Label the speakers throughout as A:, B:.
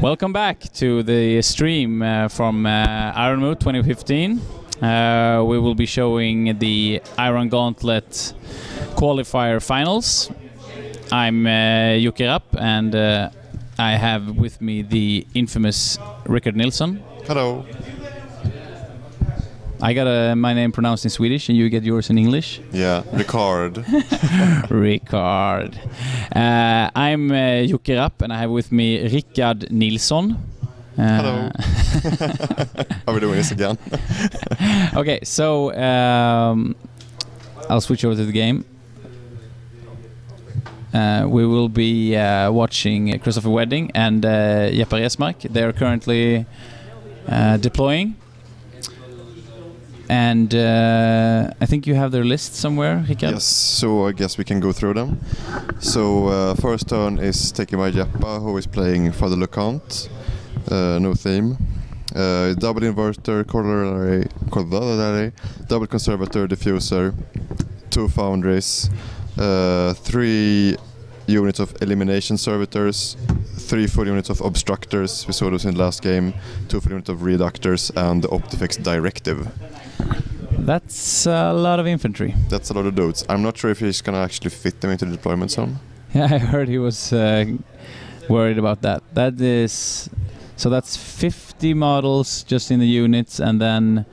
A: Welcome back to the stream from Iron Moot 2015. We will be showing the Iron Gauntlet Qualifier finals. I'm Jukki Rapp, and I have with me the infamous Rickard Nilsson.
B: Hello.
A: I got my name pronounced in Swedish, and you get yours in English.
B: Yeah, Rickard.
A: Rickard. I'm Jukki Rapp, and I have with me Rickard Nilsson.
B: Hello. Are we doing this again?
A: Okay, so I'll switch over to the game. We will be watching Christoffer Wedding and Jeppa Resmark. They're currently deploying. And I think you have their list somewhere, Rickard?
B: Yes, so I guess we can go through them. So first turn is taken by Jeppa, who is playing for the Lucant. No theme. Double inverter, corollary, double conservator, diffuser, 2 foundries, 3 units of elimination servitors, 3 full units of obstructors, we saw those in the last game, 2 full units of reductors, and the Optifix directive.
A: That's a lot of infantry.
B: That's a lot of dudes. I'm not sure if he's gonna actually fit them into the deployment zone.
A: Yeah, I heard he was worried about that. So that's 50 models just in the units, and then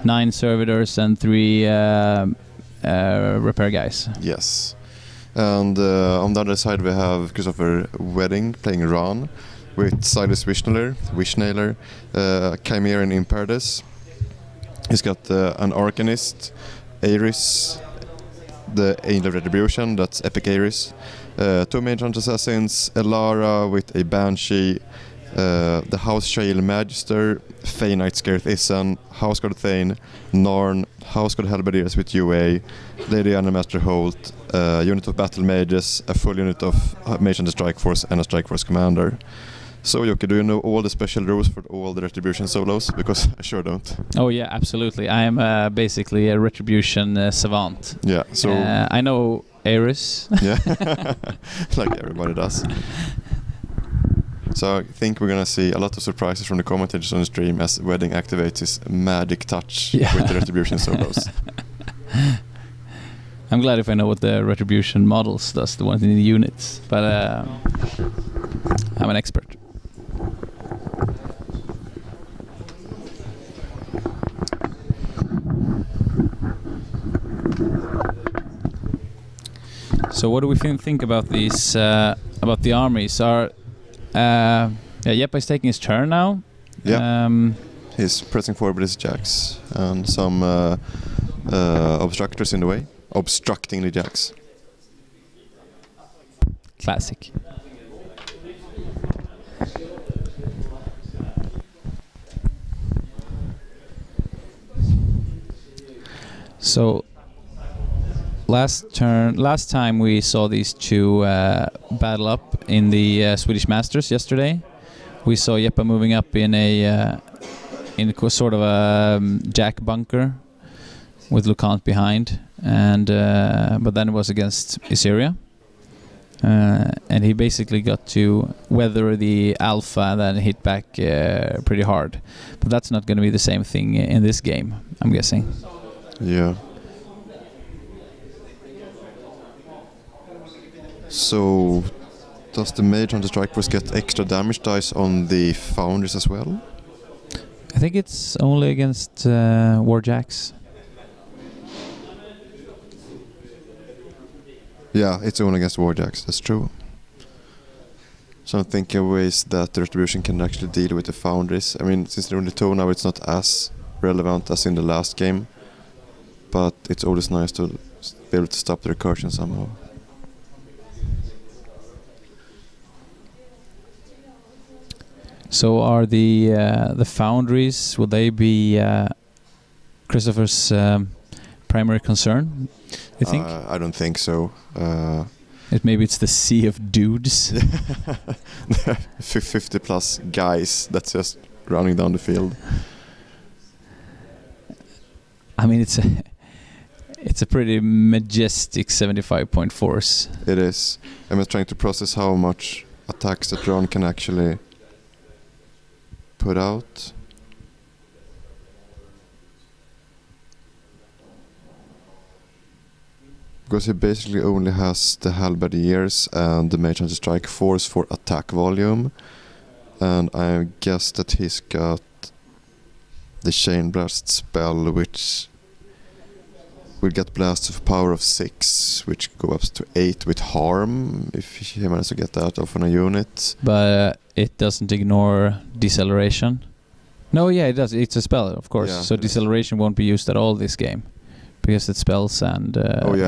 A: 9 servitors and 3 repair guys.
B: Yes. And on the other side we have Christoffer Wedding playing Rahn with Silas Wishnailer, Chimera in Paradise. He's got an Arcanist, Ares, the Angel of Retribution, that's Epic Ares, 2 Mage Hunter Assassins, Elara with a Banshee, the House Shale Magister, Fey Knight Scareth Isan, House God Thane, Narn, House God Halberdiers with UA, Lady Animaster Holt, unit of Battle Mages, a full unit of Mage Hunter Strike Force, and a Strike Force Commander. So Jukki, do you know all the special rules for all the Retribution solos? Because I sure don't.
A: Oh yeah, absolutely. I am basically a Retribution savant.
B: Yeah, so...
A: I know Ares.
B: Yeah, like everybody does. So I think we're gonna see a lot of surprises from the commentators on the stream as Wedding activates his magic touch with the Retribution solos.
A: I'm glad if I know what the Retribution models does, the ones in the units, but I'm an expert. So what do we think about these, about the armies? Jeppa is taking his turn now.
B: Yeah, he's pressing forward with his jacks and some obstructors in the way, obstructing the jacks.
A: Classic. So last time we saw these two battle up in the Swedish Masters yesterday. We saw Jeppa moving up in a sort of a jack bunker with Lucant behind, and but then it was against Issyria, and he basically got to weather the alpha and then hit back pretty hard. But that's not going to be the same thing in this game, I'm guessing.
B: Yeah. So, does the Mage Hunter Strike Force get extra damage dice on the Foundries as well?
A: I think it's only against Warjacks.
B: Yeah, it's only against Warjacks, that's true. So I'm thinking ways that the Retribution can actually deal with the Foundries. I mean, since they're only 2 now, it's not as relevant as in the last game. But it's always nice to be able to stop the recursion somehow.
A: So are the foundries, will they be Christoffer's primary concern, you think?
B: I don't think so.
A: Maybe it's the sea of dudes.
B: 50 plus guys that's just running down the field.
A: I mean, it's a pretty majestic 75-point force.
B: It is. I'm just trying to process how much attacks that Rahn can actually put out. Because he basically only has the Halberdiers and the Mage Hunter Strike Force for attack volume. And I guess that he's got the Chain Blast spell, which will get blasts of power of 6, which go up to 8 with harm, if he manages to get that off on a unit.
A: But it doesn't ignore deceleration? No, yeah, it does. It's a spell, of course.
B: Yeah,
A: so deceleration won't be used at all this game. Because it's spells and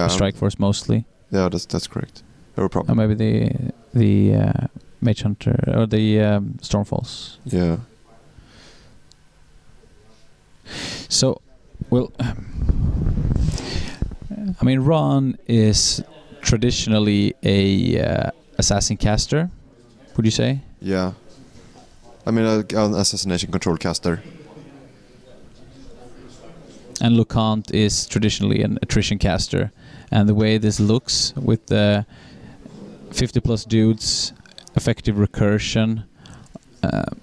A: Strike Force mostly.
B: Yeah, that's correct. No problem.
A: Or maybe the Mage Hunter or the Stormfalls.
B: Yeah.
A: So, well, I mean, Rahn is traditionally a assassin caster. Would you say?
B: Yeah. I mean, an assassination control caster.
A: And Lucant is traditionally an attrition caster. And the way this looks with the 50 plus dudes, effective recursion,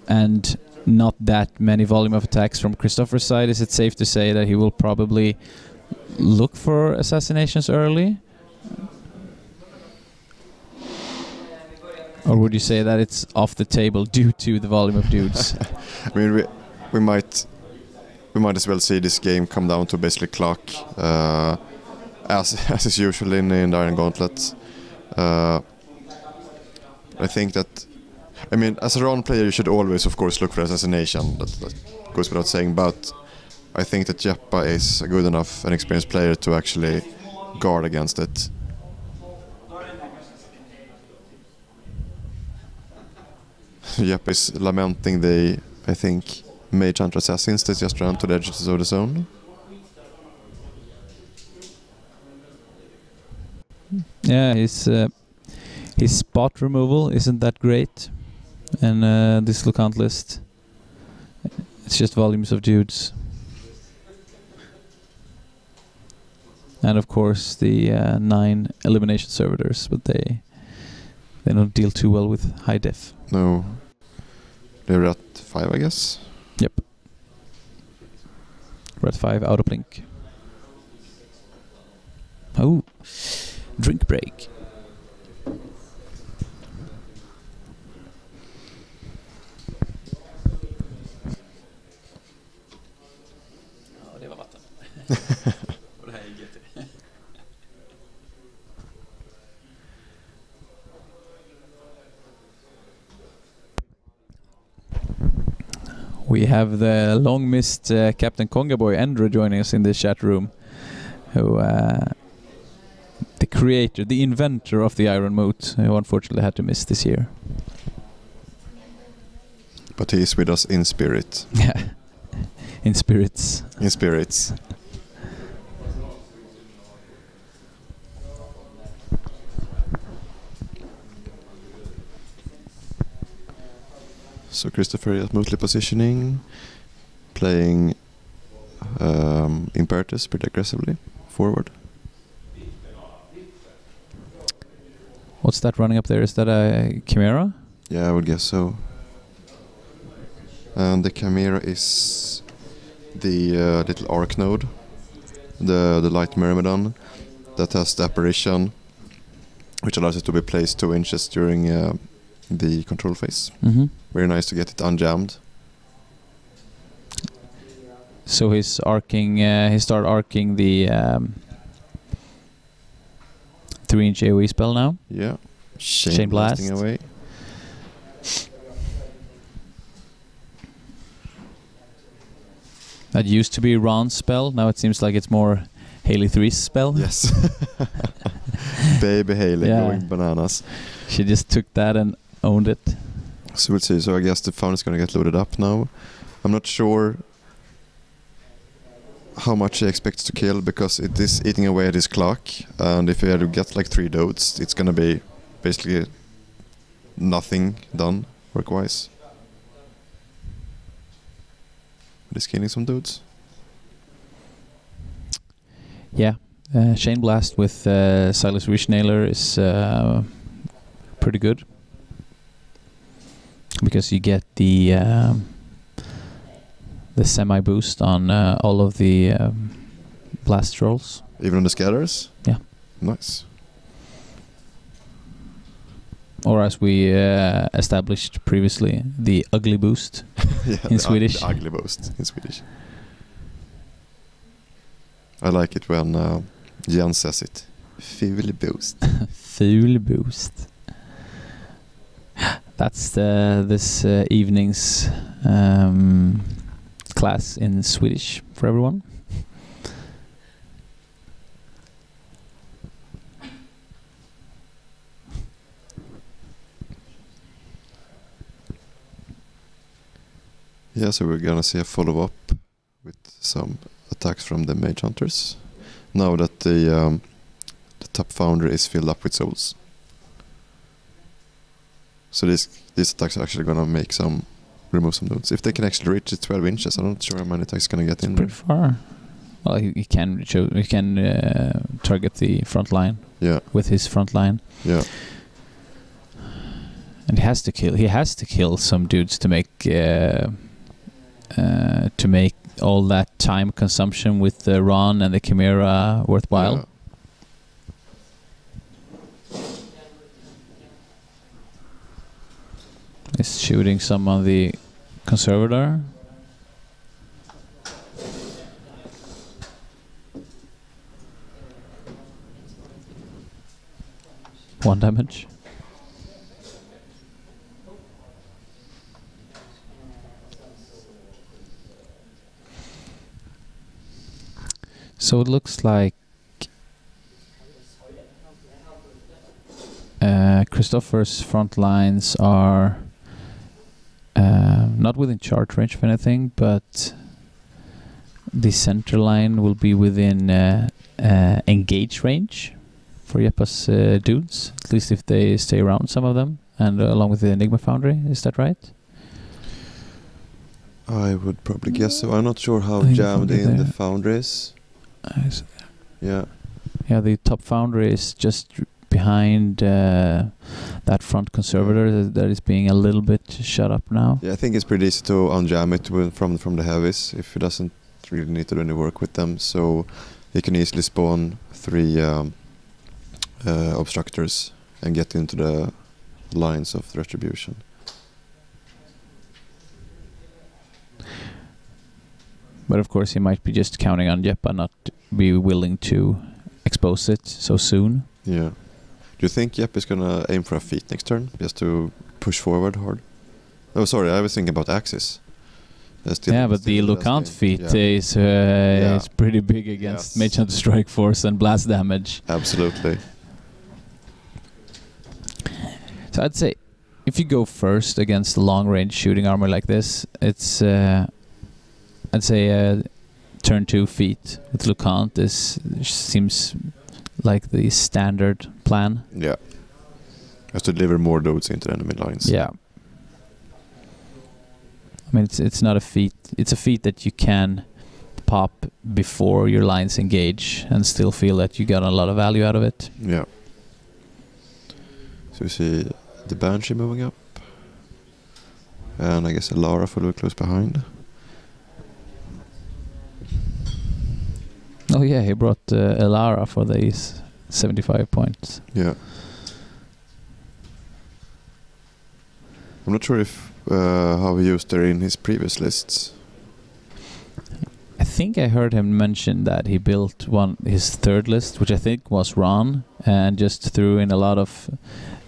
A: and not that many volume of attacks from Christoffer's side, is it safe to say that he will probably look for assassinations early? Or would you say that it's off the table due to the volume of dudes?
B: I mean, we might as well see this game come down to basically clock, as is usual in the Iron Gauntlet. I think that, I mean, as a Rahn player, you should always, of course, look for assassination. That goes without saying. But I think that Jeppa is a good enough and experienced player to actually guard against it. Jeppa is lamenting the, I think, Mage Hunter Assassins that just ran to the edges of the zone.
A: Yeah, his spot removal isn't that great in this Lucant list. It's just volumes of dudes. And of course the 9 elimination servitors, but they don't deal too well with high def.
B: No. They're at 5, I guess.
A: Yep. We're at 5, out of blink. Oh, drink break. Ja, det var vatten. Och det här är GT. We have the long-missed Captain Congaboy Endra joining us in this chat room, who the creator, the inventor of the Iron Moot, who unfortunately had to miss this year.
B: But he is with us in spirit.
A: Yeah, in spirits.
B: In spirits. So Christoffer is mostly positioning, playing Imperatus pretty aggressively forward.
A: What's that running up there? Is that a Chimera?
B: Yeah, I would guess so. And the Chimera is the little arc node, the light Myrmidon, that has the apparition, which allows it to be placed 2 inches during the control phase.
A: Mm-hmm.
B: Very nice to get it unjammed.
A: So he's arcing. He started arcing the 3-inch AoE spell now.
B: Yeah.
A: Chain Blast.
B: Blasting away.
A: That used to be Rahn's spell. Now it seems like it's more Haley 3's spell.
B: Yes. Baby Haley going bananas.
A: She just took that and owned it.
B: So we'll see. So I guess the fountain is going to get loaded up now. I'm not sure how much he expects to kill, because it is eating away at his clock, and if he had to get like 3 dodes, it's going to be basically nothing done work-wise. He's killing some dudes.
A: Yeah, Chain Blast with Silas Wishnailer is pretty good, because you get the the semi-boost on all of the blast rolls.
B: Even on the scatterers?
A: Yeah.
B: Nice.
A: Or as we established previously, the ugly boost in Swedish.
B: The ugly boost in Swedish. I like it when Jan says it. Ful boost.
A: Ful boost. That's this evening's class in Swedish for everyone.
B: Yeah, so we're gonna see a follow-up with some attacks from the mage hunters. Now that the top foundry is filled up with souls. So these attacks are actually gonna remove some nodes. If they can actually reach the 12 inches, I'm not sure how many attacks gonna get in there.
A: Pretty far. Well, he can target the front line.
B: Yeah.
A: With his front line.
B: Yeah.
A: And he has to kill some dudes to make all that time consumption with the Rahn and the Chimera worthwhile.
B: Yeah.
A: He's shooting some on the Conservator. One damage. So it looks like Christoffer's front lines are not within charge range of anything, but the center line will be within engage range for Jeppa's dudes, at least if they stay around, some of them, and along with the Enigma Foundry. Is that right?
B: I would probably guess so. I'm not sure how
A: Enigma
B: jammed
A: Foundry
B: in
A: there.
B: the foundry is. Yeah.
A: Yeah, the top foundry is just behind that front Conservator that is being a little bit shut up now.
B: Yeah, I think it's pretty easy to unjam it from the heavies if he doesn't really need to do any work with them. So he can easily spawn 3 obstructors and get into the lines of retribution.
A: But of course he might be just counting on Jeppa not be willing to expose it so soon.
B: Yeah. Do you think Jeppa is gonna aim for a feat next turn just to push forward hard? Oh, sorry, I was thinking about Axis.
A: Yeah, but the Lucant feat is pretty big against Mage Hunter Strike Force and blast damage.
B: Absolutely.
A: So I'd say if you go first against the long range shooting armor like this, it's I'd say turn 2 feet with Lucant seems like the standard plan.
B: Yeah. Has to deliver more loads into the enemy lines.
A: Yeah. I mean, it's not a feat. It's a feat that you can pop before your lines engage and still feel that you got a lot of value out of it.
B: Yeah. So we see the Banshee moving up. And I guess Alara following close behind.
A: Oh yeah, he brought Alara for these 75 points.
B: Yeah. I'm not sure if how he used her in his previous lists.
A: I think I heard him mention that he built his third list, which I think was Rahn, and just threw in a lot of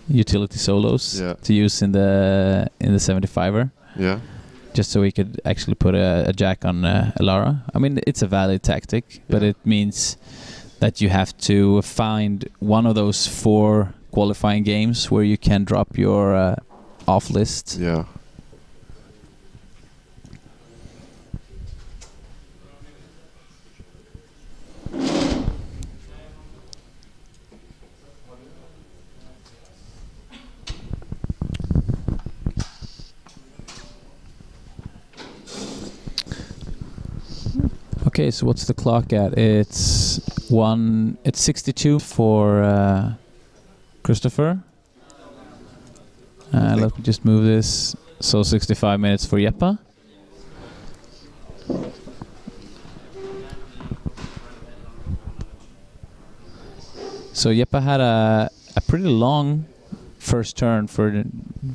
A: utility solos to use in the 75er.
B: Yeah.
A: Just so he could actually put a jack on Alara. I mean, it's a valid tactic, but it means that you have to find one of those 4 qualifying games where you can drop your off list.
B: Yeah.
A: Okay, so what's the clock at? It's 62 for Christoffer. Let me just move this. So 65 minutes for Jeppa. So Jeppa had a pretty long first turn for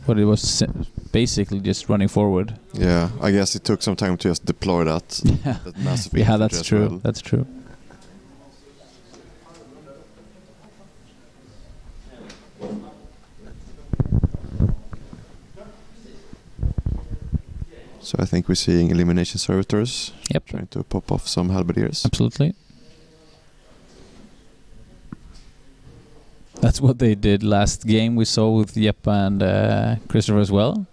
A: what it was basically just running forward.
B: Yeah, I guess it took some time to just deploy that, that massive
A: yeah,
B: infantry
A: that's
B: as
A: true.
B: well.
A: That's true.
B: So I think we're seeing elimination servitors trying to pop off some halberdiers.
A: Absolutely. That's what they did last game we saw with Jeppa and Christoffer as well.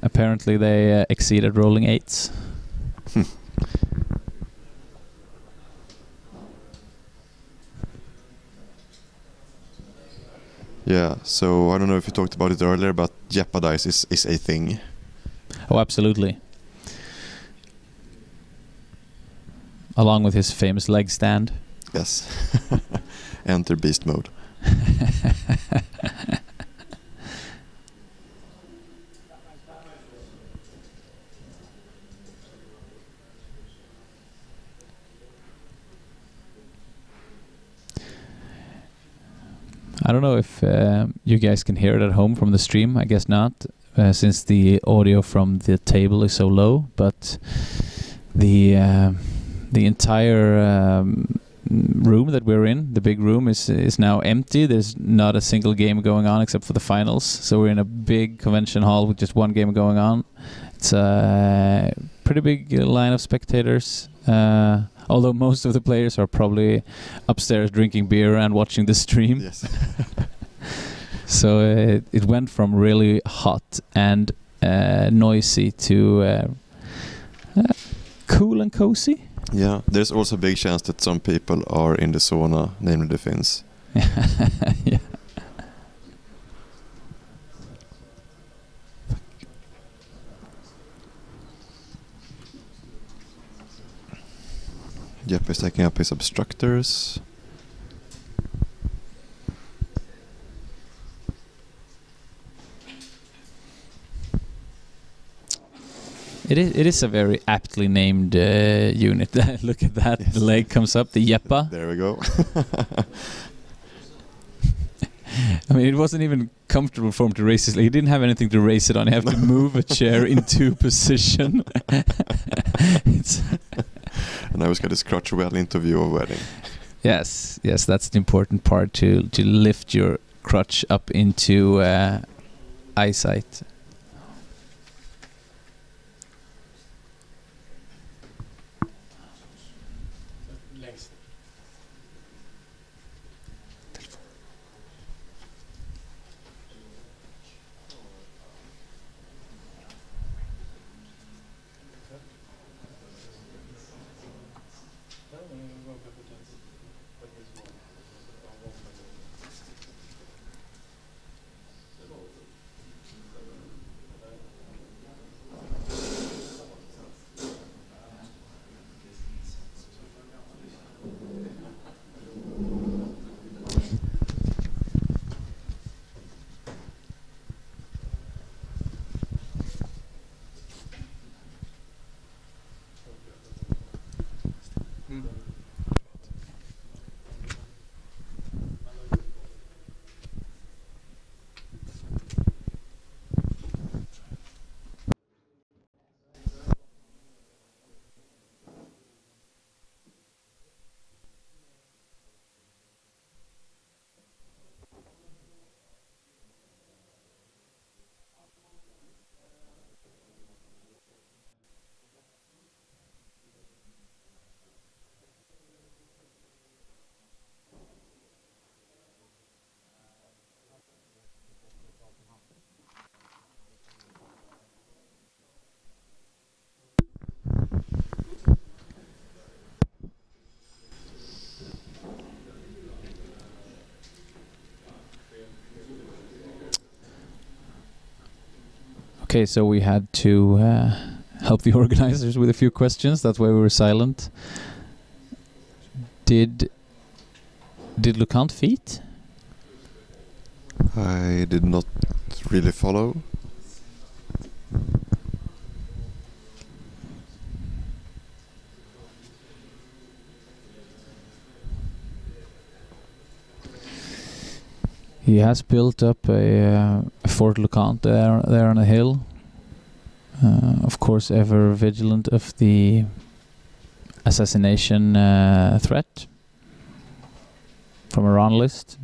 A: Apparently they exceeded rolling 8s.
B: Yeah, so I don't know if you talked about it earlier, but Jeppa dice is a thing.
A: Oh, absolutely. Along with his famous leg stand.
B: Yes. Enter beast mode.
A: I don't know if you guys can hear it at home from the stream. I guess not, since the audio from the table is so low. But the entire room that we're in, the big room, is now empty. There's not a single game going on except for the finals. So we're in a big convention hall with just one game going on. It's a pretty big line of spectators. Although most of the players are probably upstairs drinking beer and watching the stream.
B: Yes.
A: So it went from really hot and noisy to cool and cozy.
B: Yeah, there's also a big chance that some people are in the sauna, namely the Finns.
A: Yeah.
B: Jeppa is taking up his obstructors.
A: It is a very aptly named unit. Look at that. Yes. The leg comes up, the Jeppa.
B: There we go.
A: I mean, it wasn't even comfortable for him to raise his leg. He didn't have anything to raise it on. He had to move a chair into position.
B: And I was got his crotch well into view of wedding.
A: Yes, that's the important part, to lift your crotch up into eyesight. Okay, so we had to help the organizers with a few questions. That's why we were silent. Did Lucant feat?
B: I did not really follow.
A: He has built up a Fort Lucant there on a hill. Of course, ever vigilant of the assassination threat from a Rahn list.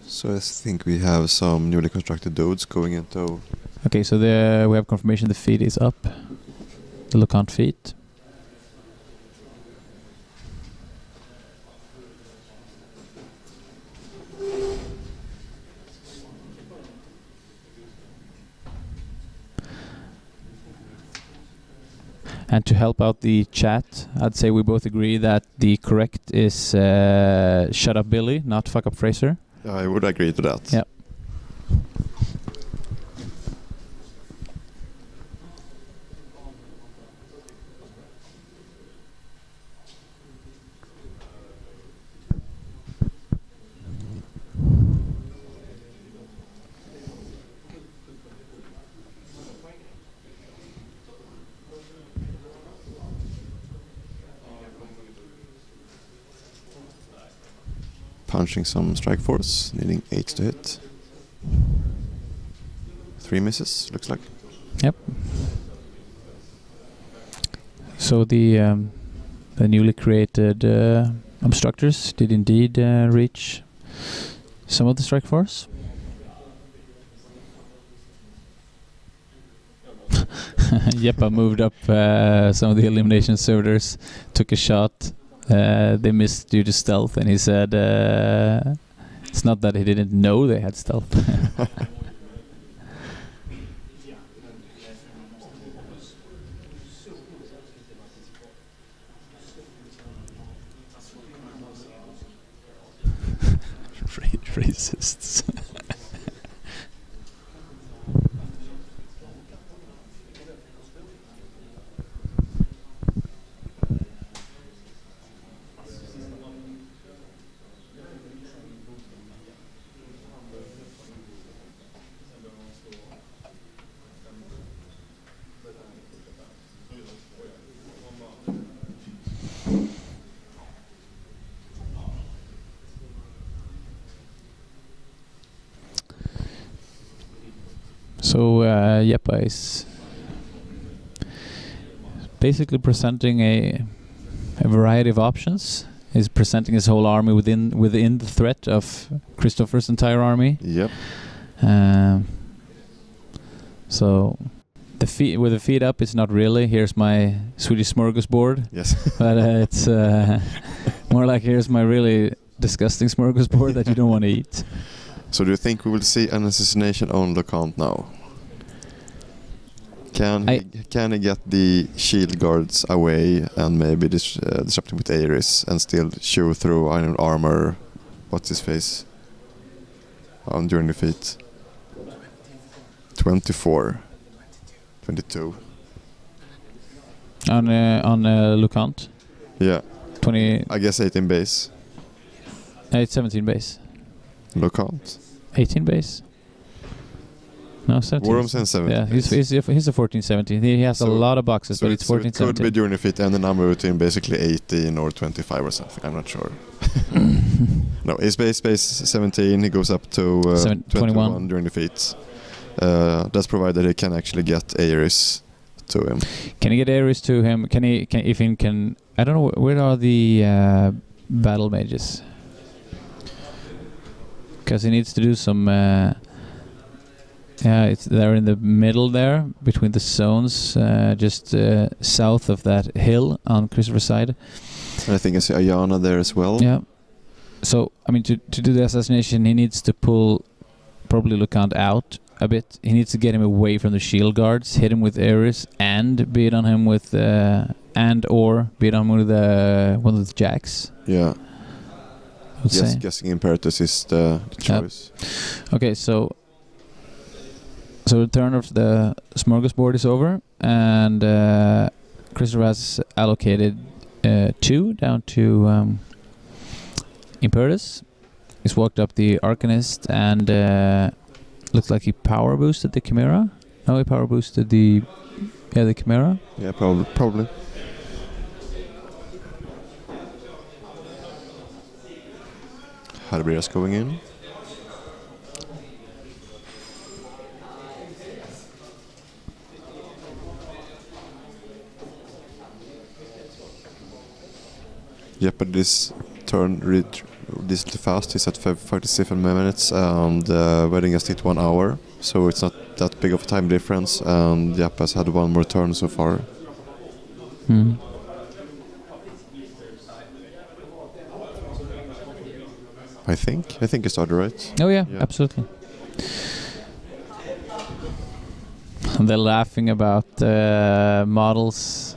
B: So I think we have some newly constructed dudes going into...
A: Okay, so there we have confirmation the feed is up. The Lucant feed. And to help out the chat, I'd say we both agree that the correct is shut up Billy, not fuck up Fraser.
B: I would agree to that.
A: Yep.
B: Punching some strike force, needing 8 to hit. 3 misses, looks like.
A: Yep. So the newly created obstructors did indeed reach some of the strike force. Jeppa moved up some of the elimination servitors, took a shot. They missed due to stealth, and he said it's not that he didn't know they had stealth. Racists. So Jeppa is basically presenting a variety of options. He's presenting his whole army within the threat of Christoffer's entire army.
B: Yep.
A: So with the feet up, it's not really. Here's my Swedish smorgasbord.
B: Yes.
A: But it's more like here's my really disgusting smorgasbord that you don't want to eat.
B: So do you think we will see an assassination on Lucant now? Can he get the shield guards away and maybe disrupt him with Ares and still chew through iron armor? What's his face? During the feat. 24. 22.
A: On Lucant?
B: Yeah.
A: 20.
B: I guess 18 base.
A: It's 17 base.
B: Lucant.
A: 18 base. No, 17.
B: Worms and 17.
A: Yeah, he's a 14-17. He has a lot of boxes, but it's 14-17.
B: So it could be during the fit and the number between basically 18 or 25 or something. I'm not sure. No, his base 17. He goes up to 21 during the feat. That's provided he can actually get Ares to him.
A: Can he get Ares to him? If he can? I don't know. Where are the battle mages? Because he needs to do some. They're in the middle there, between the zones, just south of that hill on Christoffer's side.
B: And I think I see Ayana there as well.
A: Yeah. So, I mean, to do the assassination, he needs to pull probably Lucant out a bit. He needs to get him away from the shield guards, hit him with Ares, and beat on him with, or beat on him with one of the jacks.
B: Yeah.
A: Yes,
B: guessing Imperatus is the choice.
A: Okay, so the turn of the smorgasbord is over, and Christoffer has allocated 2 down to Imperatus. He's walked up the Arcanist and looks like he power boosted the Chimera. No, he power boosted the Chimera.
B: Yeah, probably. halberdiers going in. Jeppa this turn decently fast. He's at 37 minutes and wedding has hit 1 hour, so it's not that big of a time difference, and Jeppa's had one more turn so far. I think he started right.
A: Oh yeah, absolutely. They're laughing about models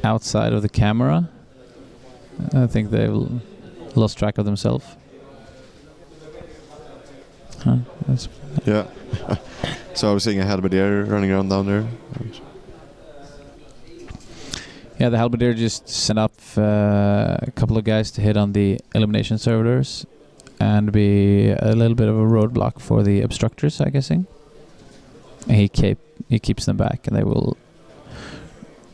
A: outside of the camera. I think they've lost track of themselves. Huh?
B: Yeah. So I was seeing a halberdier running around down there.
A: Yeah, the halberdier just sent up a couple of guys to hit on the elimination servitors and be a little bit of a roadblock for the obstructors, I'm guessing. He keeps them back, and they will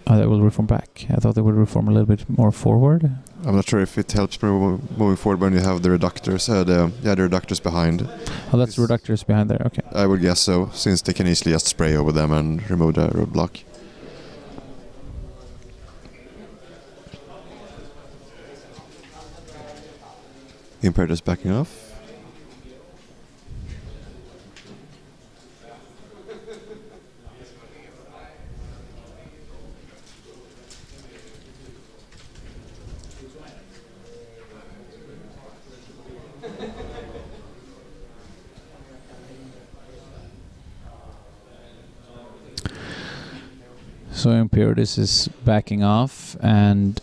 A: reform back. I thought they would reform a little bit more forward.
B: I'm not sure if it helps moving forward when you have the reductors. The reductors behind.
A: Oh, that's reductors behind there. Okay.
B: I would guess so, since they can easily just spray over them and remove the roadblock. Imperator's backing off.
A: So Imperatus is backing off, and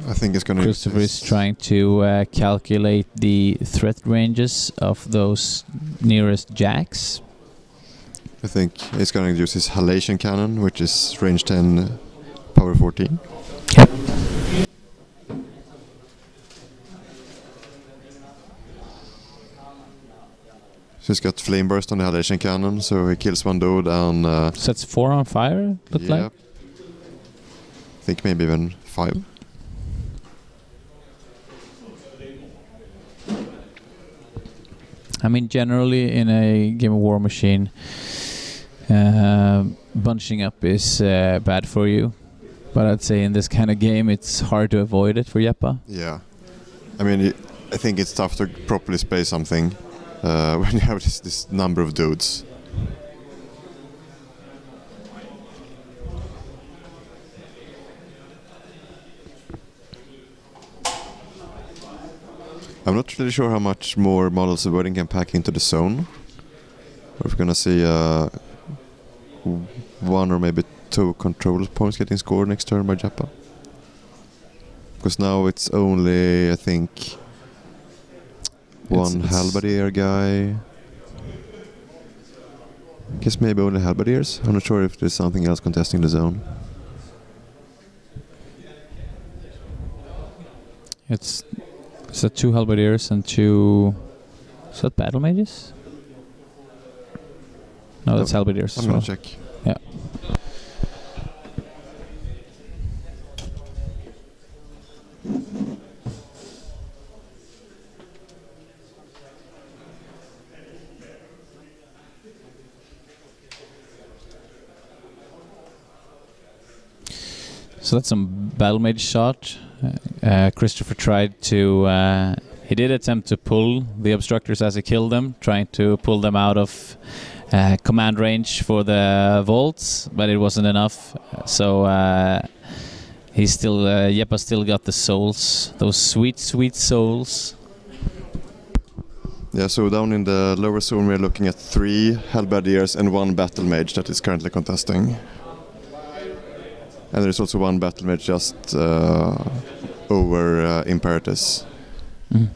B: I think it's going to.
A: Christoffer is trying to calculate the threat ranges of those nearest jacks.
B: I think he's going to use his halation cannon, which is range 10, power 14.
A: Yep.
B: So he's got flame burst on the halation cannon, so he kills one dude and...
A: Sets 4 on fire, look like?
B: I think maybe even 5.
A: I mean, generally in a game of War Machine, bunching up is bad for you. But I'd say in this kind of game, it's hard to avoid it for Jeppa.
B: Yeah. I mean, I think it's tough to properly space something when you have this number of dudes. I'm not really sure how much more models the wedding can pack into the zone. We're gonna see 1 or maybe 2 control points getting scored next turn by Jeppa. Because now it's only, I think, one halberdier guy. I guess maybe only halberdiers. I'm not sure if there's something else contesting the zone.
A: It's 2 halberdiers and 2... Is that battle mages? No, that's halberdiers.
B: I'm gonna check.
A: Yeah. So that's some battle mage shot. Christoffer tried to... he did attempt to pull the obstructors as he killed them, trying to pull them out of command range for the vaults, but it wasn't enough. So he's still... Jeppa still got the souls, those sweet, sweet souls.
B: Yeah, so down in the lower zone we're looking at 3 halberdiers and 1 battle mage that is currently contesting. And there's also 1 battle mage just over Imperatus.
A: Mm.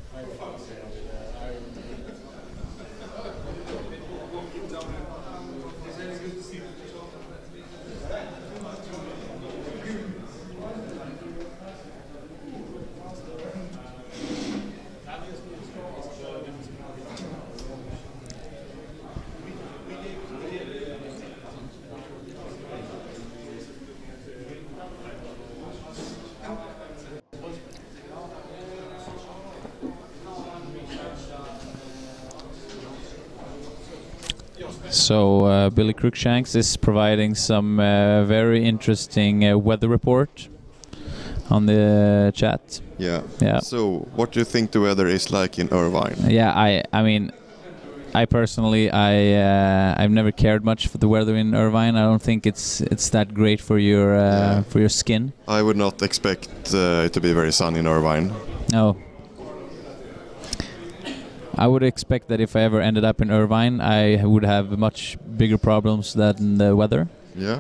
A: So Billy Cruikshanks is providing some very interesting weather report on the chat.
B: Yeah.
A: Yeah.
B: So, what do you think the weather is like in Irvine?
A: Yeah, I mean, I personally, I've never cared much for the weather in Irvine. I don't think it's that great for your skin.
B: I would not expect it to be very sunny in Irvine.
A: No. I would expect that if I ever ended up in Irvine, I would have much bigger problems than the weather.
B: Yeah.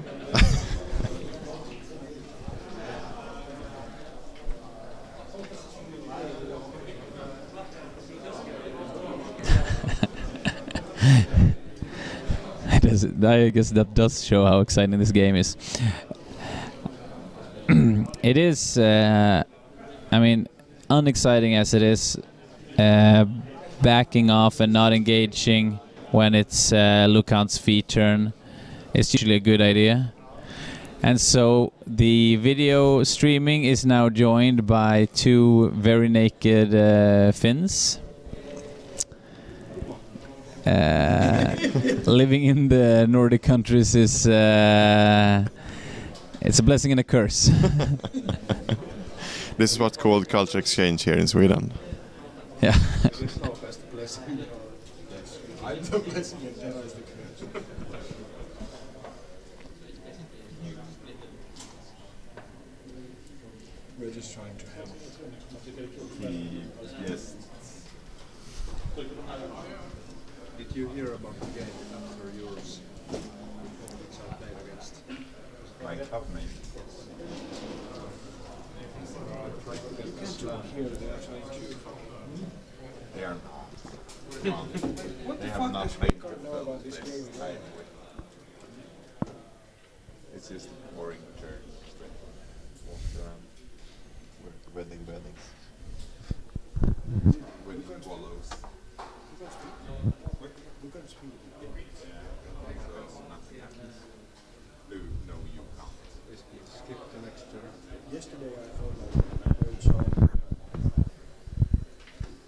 A: I guess that does show how exciting this game is. It is, I mean, unexciting as it is, backing off and not engaging when it's Lucant's feet turn is usually a good idea. And so the video streaming is now joined by two very naked Finns. Living in the Nordic countries is it's a blessing and a curse.
B: This is what's called culture exchange here in Sweden.
A: Yeah.
C: We're just trying to help.
D: Yes.
C: Did you hear about the game after yours? Which I played against?
D: Like up maybe.
C: Here they are trying to.
D: They are not. They have not played with this. It's just boring church. Walk around.
B: Weddings.
D: With wallows. No, you can't.
C: Skip the next turn. Yesterday I felt like very strong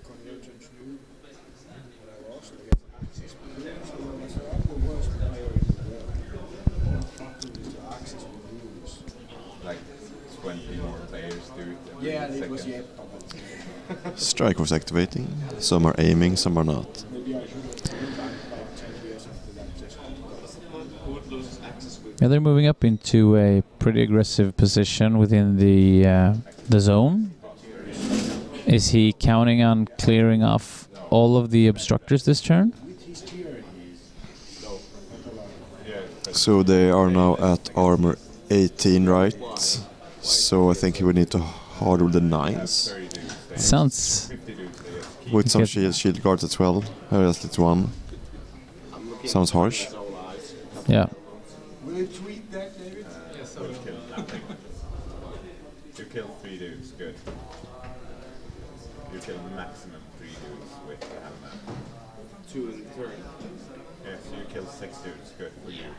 C: convergence new when I lost against Axis. So I'm the worst player in the world. Fucking with the Axis with rules.
D: Like 20 more players do it.
C: Yeah, and it was Jeppa.
B: Strike was activating. Some are aiming, some are not.
C: Maybe I should have gone back like 10 years after that session. Moot loses Axis with.
A: Yeah, they're moving up into a pretty aggressive position within the zone. Is he counting on clearing off all of the obstructors this turn?
B: So they are now at armor 18, right? So I think he would need to hard with the 9s.
A: Sounds...
B: With some shield guards at 12. At least one. Sounds harsh.
A: Yeah.
C: Will you tweet that, David?
D: Yes, I will kill nothing. You kill 3 dudes, good. You kill maximum 3 dudes with the helmet.
C: 2 in the turn.
D: Yes, you kill 6 dudes, good for you.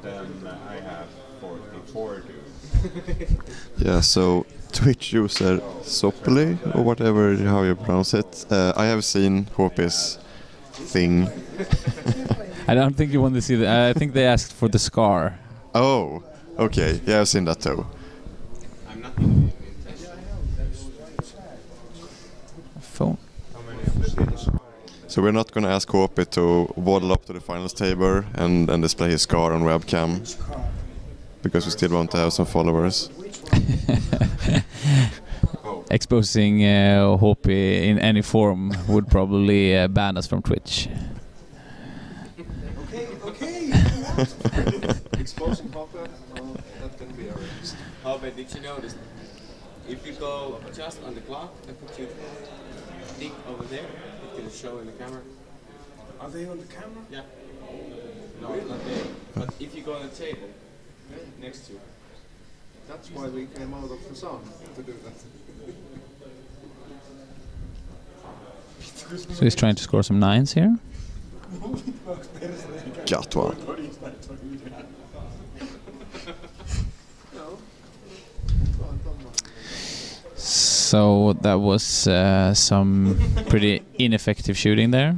D: Then I have 44 dudes.
B: Yeah, so Twitch user Sopoli, or whatever, how you pronounce it. I have seen Hope's thing.
A: I don't think you want to see that. I think they asked for the scar.
B: Oh, okay. Yeah, I've seen that too.
C: I'm not
A: Phone.
B: So we're not going to ask Hope to waddle up to the finals table and display his scar on webcam, because we still want to have some followers.
A: Exposing Hope in any form would probably ban us from Twitch.
C: Okay. Exposing Hopper, that can be arranged.
E: Oh, but did you notice? If you go just on the clock and put your stick over there, it can show in the camera.
C: Are they on the camera?
E: Yeah. No, not there. But if you go on the table next to you.
C: That's why we came out of the sun to do that.
A: So he's trying to score some 9s here.
B: Got one.
A: So that was some pretty ineffective shooting there.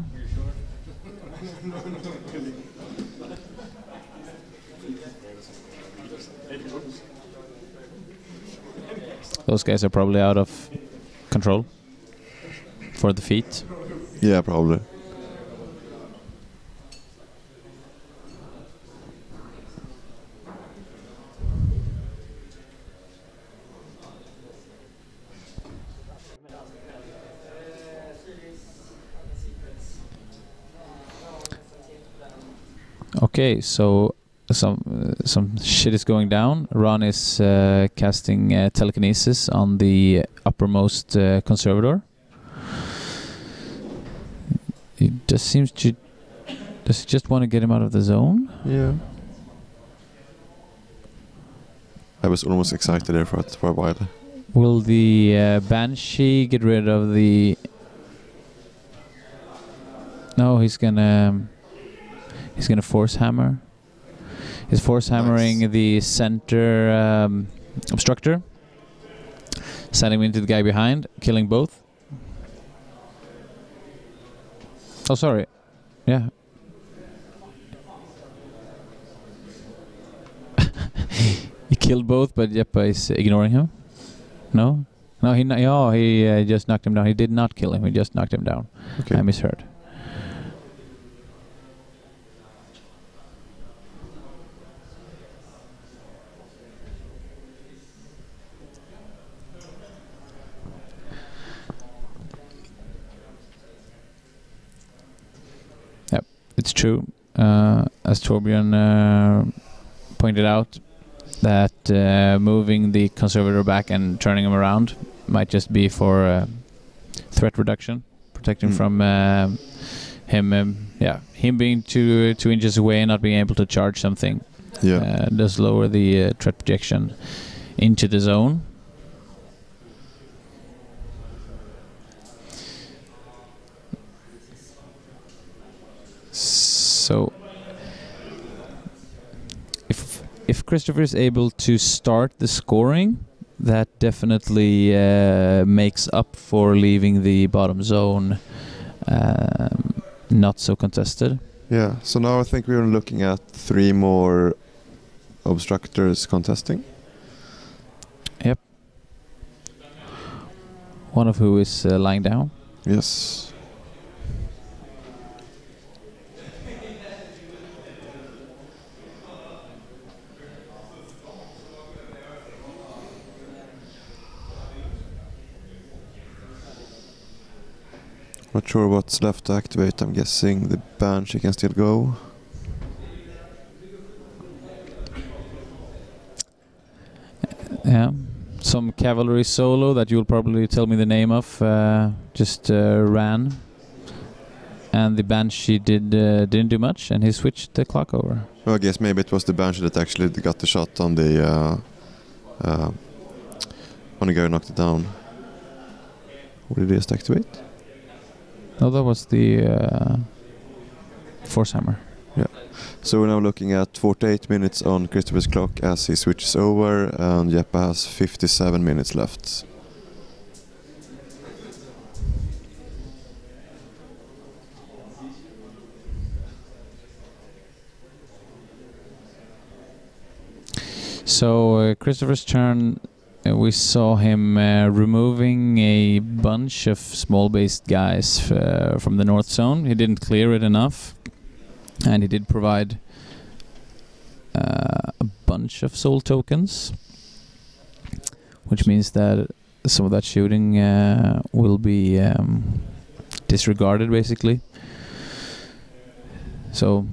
A: Those guys are probably out of control for the feet.
B: Yeah, probably.
A: Okay, so some shit is going down. Rahn is casting telekinesis on the uppermost conservator. He just seems to... Does he just want to get him out of the zone?
B: Yeah. I was almost excited there for a while.
A: Will the Banshee get rid of the... No, he's gonna force hammer. He's force hammering the center obstructor, sending him into the guy behind, killing both. Oh, sorry. Yeah. He killed both, but Jeppa is ignoring him. No, no, he just knocked him down. He did not kill him. He just knocked him down.
B: Okay.
A: I misheard. Yep, it's true. As Torbjörn pointed out, that moving the conservator back and turning him around might just be for threat reduction, protecting from him being 2 inches away and not being able to charge something.
B: Yeah.
A: Does lower the threat projection into the zone. So if Christoffer is able to start the scoring, that definitely makes up for leaving the bottom zone not so contested.
B: Yeah, so now I think we're looking at 3 more obstructors contesting.
A: Yep. One of who is lying down.
B: Yes. Not sure what's left to activate. I'm guessing the Banshee can still go.
A: Yeah. Some cavalry solo that you'll probably tell me the name of just ran. And the Banshee didn't do much, and he switched the clock over.
B: Well, I guess maybe it was the Banshee that actually got the shot on the guy who knocked it down. Or did he just activate?
A: No, that was the force hammer.
B: Yeah. So we're now looking at 48 minutes on Christoffer's clock as he switches over, and Jeppa has 57 minutes left.
A: So Christoffer's turn, we saw him removing a bunch of small-based guys from the north zone. He didn't clear it enough, and he did provide a bunch of soul tokens, which means that some of that shooting will be disregarded, basically. So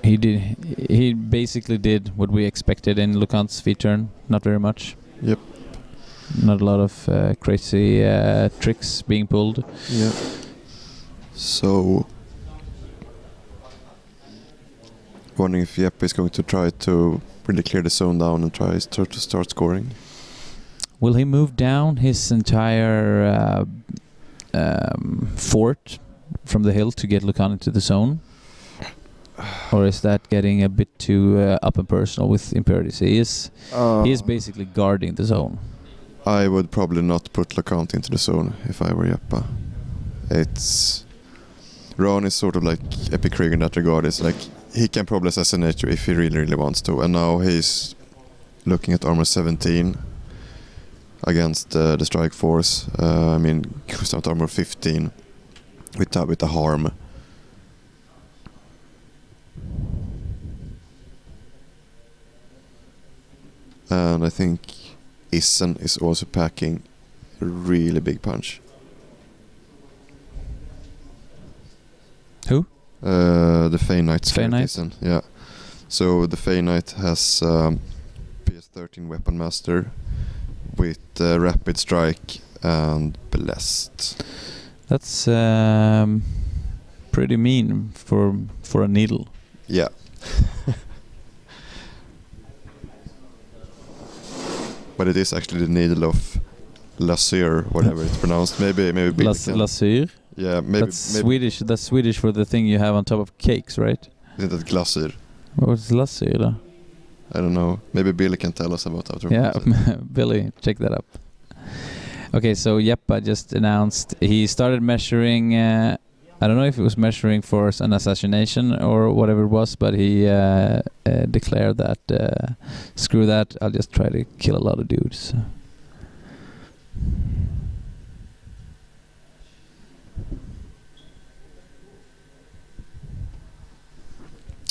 A: he basically did what we expected in Lucant's V-turn. Not very much.
B: Yep.
A: Not a lot of crazy tricks being pulled.
B: Yeah. So wondering if Jeppa is going to try to really clear the zone down and try to start scoring.
A: Will he move down his entire fort from the hill to get Lucant into the zone? Or is that getting a bit too up and personal with Imperius? He is basically guarding the zone.
B: I would probably not put Lucant into the zone if I were Jeppa. Rahn is sort of like Epic Krieg in that regard. It's like he can probably assassinate you if he really, really wants to. And now he's looking at armor 17 against the strike force. I mean, goes down to armor 15 with the harm. And I think Issen is also packing a really big punch.
A: Who?
B: The Fey Knight.
A: Fey Knight?
B: Issen, yeah. So the Fey Knight has PS13 Weapon Master with Rapid Strike and Blessed.
A: That's pretty mean for a needle.
B: Yeah. But it is actually the needle of Lasir, whatever it's pronounced. Maybe
A: Lasir?
B: Yeah, maybe
A: That's Swedish. That's Swedish for the thing you have on top of cakes, right?
B: Isn't that Glasir?
A: What's Lasir då?
B: I don't know. Maybe Billy can tell us about how to
A: Yeah,
B: pronounce it.
A: Billy, check that up. Okay, so Jeppa just announced he started measuring. I don't know if it was measuring for an assassination or whatever it was, but he declared that screw that, I'll just try to kill a lot of dudes.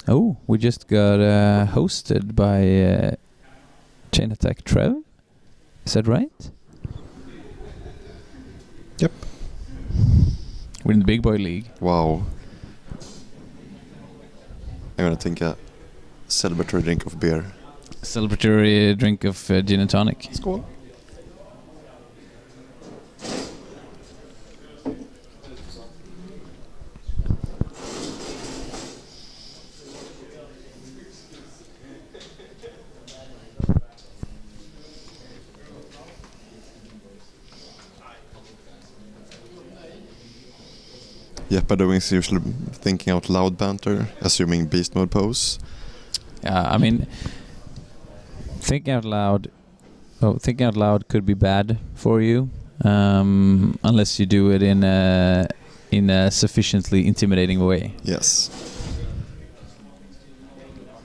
A: Oh, we just got hosted by Chain Attack Trev. Is that right?
B: Yep.
A: We're in the big boy league.
B: Wow. I'm gonna think a celebratory drink of beer.
A: Celebratory drink of gin and tonic.
B: Skål. Jeppa doing his usual thinking out loud banter, assuming beast mode pose.
A: I mean, thinking out loud could be bad for you, unless you do it in a sufficiently intimidating way.
B: Yes.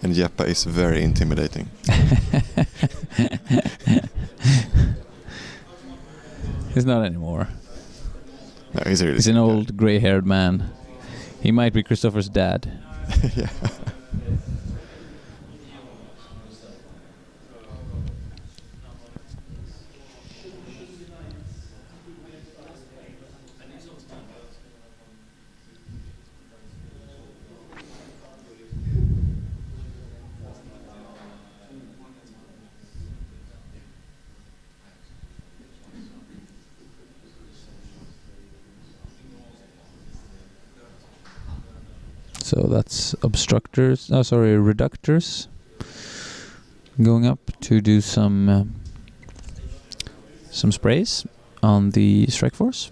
B: And Jeppa is very intimidating.
A: He's not anymore.
B: No, he's really
A: He's an old grey-haired man. He might be Christoffer's dad.
B: Yeah.
A: So that's obstructors. Oh, sorry, reductors. Going up to do some sprays on the strike force,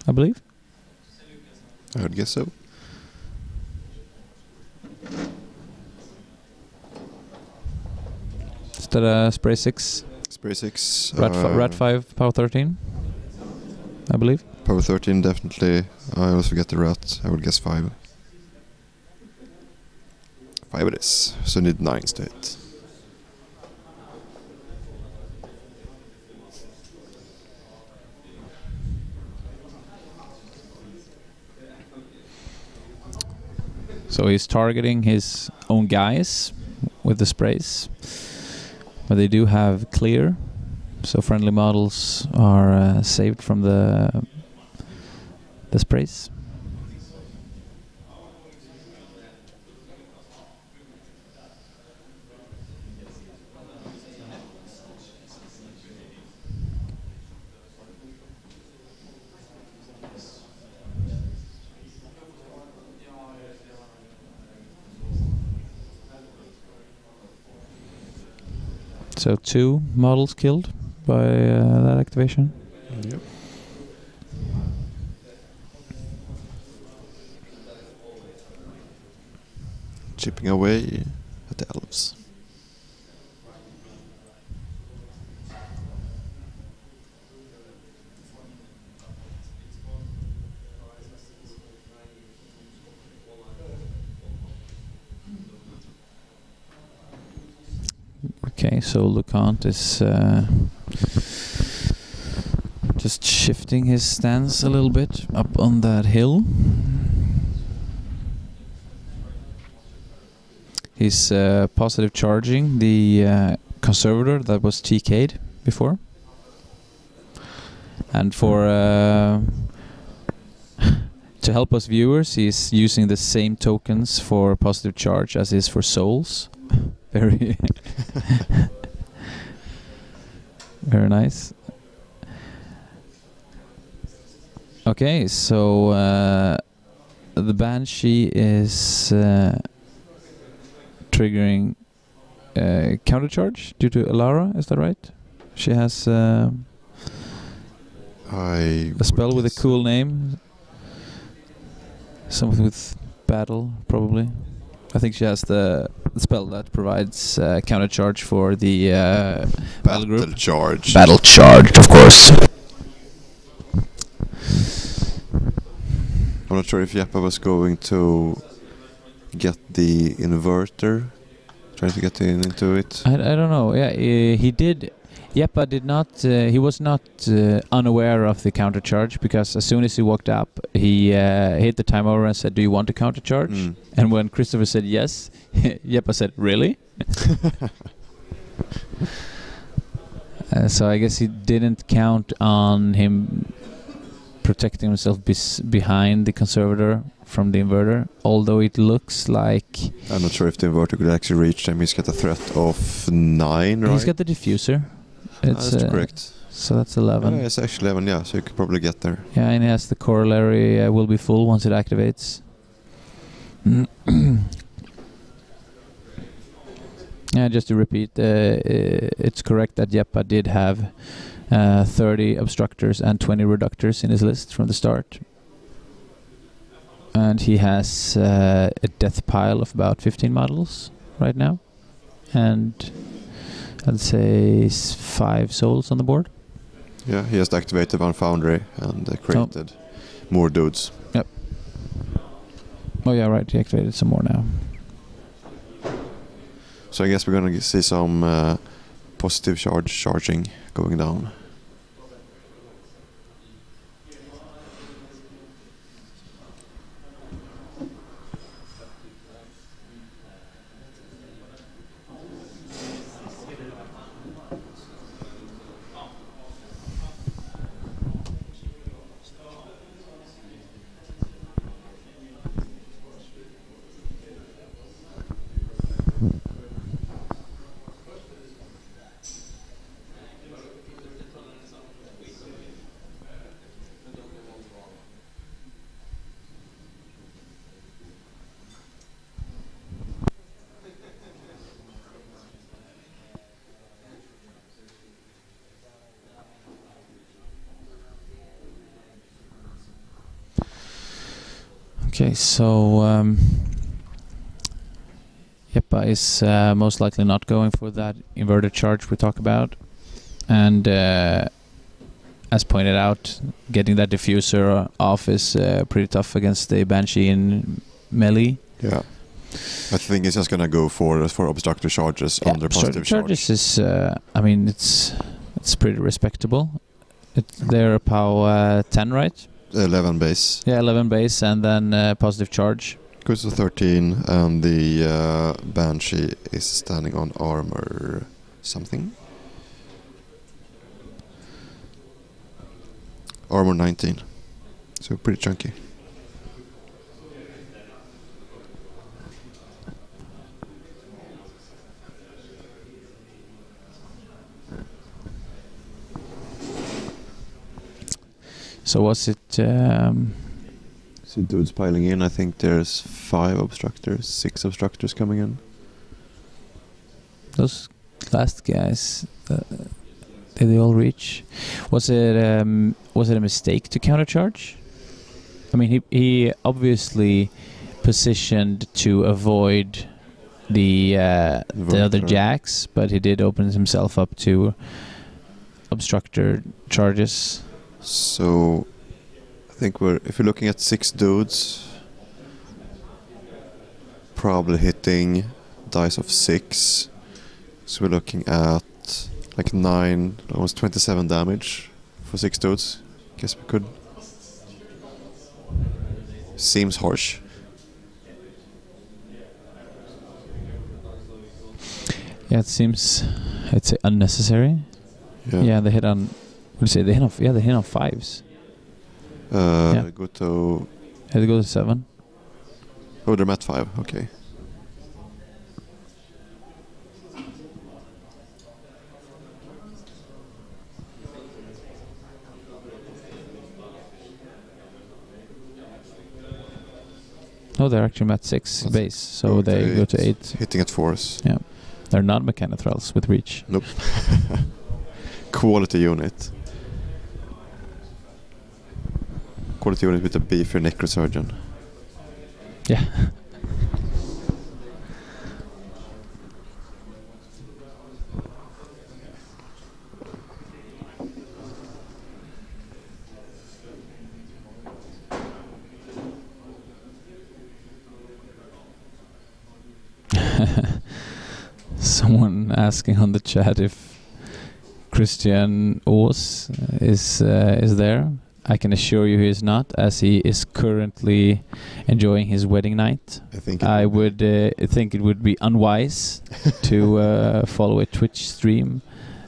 A: I believe.
B: I would guess so.
A: Is that spray 6?
B: Spray 6.
A: Rat 5, power 13, I believe.
B: Power 13 definitely. I always forget the rat. I would guess 5. 5 it is. So need 9 state.
A: So he's targeting his own guys with the sprays. But they do have clear. So friendly models are saved from the sprays. So 2 models killed by that activation.
B: Yep. Chipping away at the elves.
A: Okay, so Lucant is just shifting his stance a little bit up on that hill. He's positive charging the conservator that was TK'd before. And for to help us viewers, he's using the same tokens for positive charge as is for souls. Very very nice. Okay, so the Banshee is triggering counter charge due to Alara, is that right? She has a spell with a cool name. Something with battle, probably. I think she has the spell that provides counter charge for the battle group.
B: Charge.
A: Battle charge, of course.
B: I'm not sure if Jeppa was going to get the inverter, trying to get into it.
A: I don't know. Yeah, he did. Jeppa did not. He was not unaware of the counter charge, because as soon as he walked up, he hit the time over and said, "Do you want to counter charge?" And when Christoffer said yes, Jeppa said, "Really?" So I guess he didn't count on him protecting himself behind the conservator from the inverter, although it looks like...
B: I'm not sure if the inverter could actually reach him. He's got a threat of 9, right?
A: He's got the diffuser.
B: That's correct.
A: So that's 11.
B: Yeah, it's actually 11, yeah, so you could probably get there.
A: Yeah, and he has the corollary will be full once it activates. Yeah, just to repeat, it's correct that Jeppa did have 30 obstructors and 20 reductors in his list from the start. And he has a death pile of about 15 models right now. And I'd say 5 souls on the board.
B: Yeah, he has activated one foundry and created more dudes.
A: Yep. Oh yeah, right, he activated some more now.
B: So I guess we're gonna see some positive charging going down.
A: Okay, so Jeppa is most likely not going for that inverted charge we talked about, and as pointed out, getting that diffuser off is pretty tough against the Banshee in melee.
B: Yeah, I think he's just gonna go for obstructor charges under positive
A: charges is, I mean, it's pretty respectable. They're POW 10, right?
B: 11 base.
A: Yeah, 11 base and then positive charge.
B: Goes to 13, and the Banshee is standing on armor something. Armor 19. So pretty chunky.
A: So was it...
B: So dudes piling in. I think there's 5 obstructors, 6 obstructors coming in.
A: Those last guys, did they all reach? Was it a mistake to countercharge? I mean, he obviously positioned to avoid the other jacks, but he did open himself up to obstructor charges.
B: So I think if you're looking at 6 dudes, probably hitting dice of 6 So we're looking at like 9, almost 27 damage for 6 dudes. Guess we could. Seems harsh.
A: Yeah, it seems it's unnecessary. Yeah, they hit on. What do you say? They hit on. Yeah, they hit on 5s. Yeah.
B: Go to.
A: Yeah, they go to 7.
B: Oh, they're at 5. Okay.
A: No, they're actually at 6 base, so they go to 8.
B: Hitting at 4s.
A: Yeah, they're not Mechanothralls with reach.
B: Nope. Quality unit. Quality unit with a beefier necrosurgeon.
A: Yeah. Someone asking on the chat if Christian Ås is there. I can assure you he is not, as he is currently enjoying his wedding night. I would think it would be unwise to follow a Twitch stream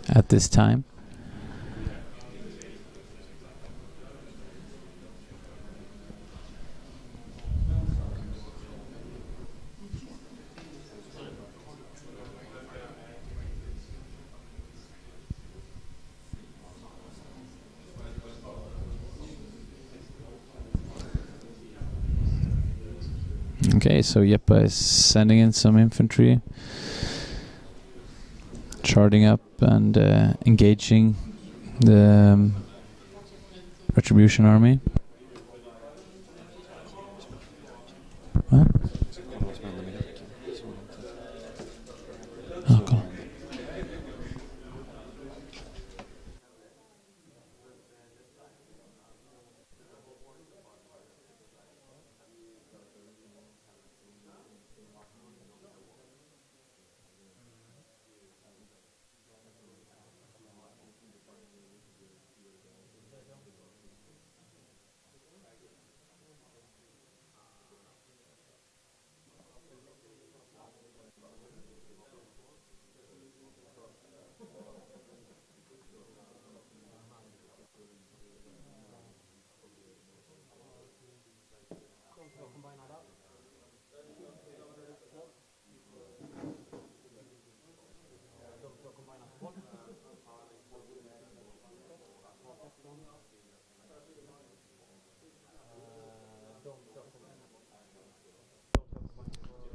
A: at this time. Okay, so Jeppa is sending in some infantry, charging up and engaging the Retribution army. What? Oh, cool.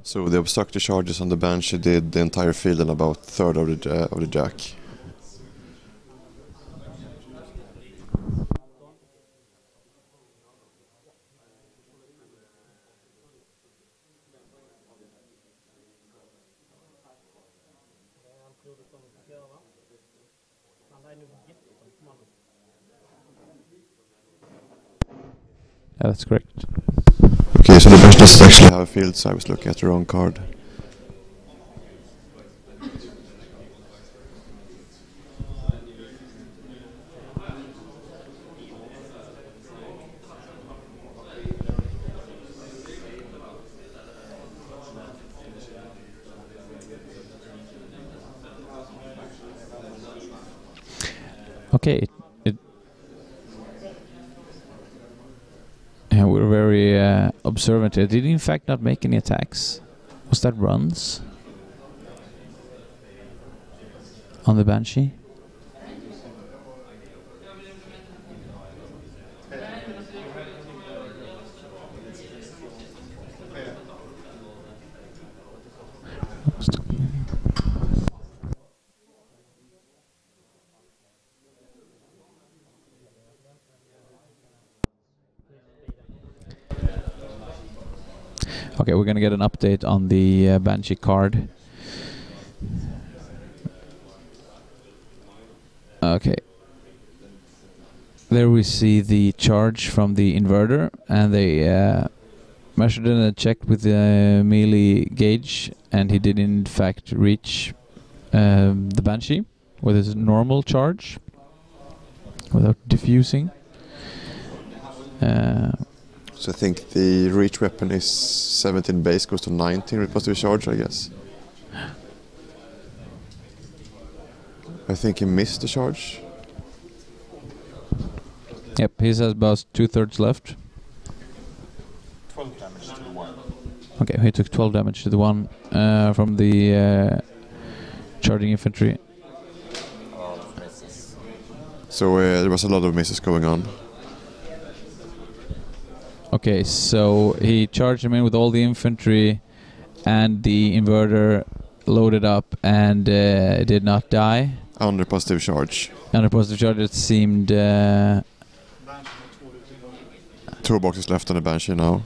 B: So the obstructor charges on the Banshee did the entire field and about a third of the Jack.
A: Yeah, that's correct.
B: Okay, so the Banshee doesn't actually have a field, so I was looking at the wrong card.
A: Okay, yeah, we're very observant here. Did he in fact not make any attacks? Was that runs on the Banshee? Okay, we're gonna get an update on the Banshee card. Okay. There we see the charge from the inverter, and they measured it and checked with the melee gauge, and he did in fact reach the Banshee with his normal charge without diffusing.
B: So I think the reach weapon is 17 base, goes to 19 with positive charge, I guess. I think he missed the charge.
A: Yep, he has about 2/3 left.
D: 12 damage to the one.
A: Okay, he took 12 damage to the one from the charging infantry.
D: Misses.
B: So there was a lot of misses going on.
A: Okay, so he charged him in with all the infantry and the inverter loaded up and did not die.
B: Under positive charge.
A: Under positive charge, it seemed...
B: Two boxes left on the Banshee now.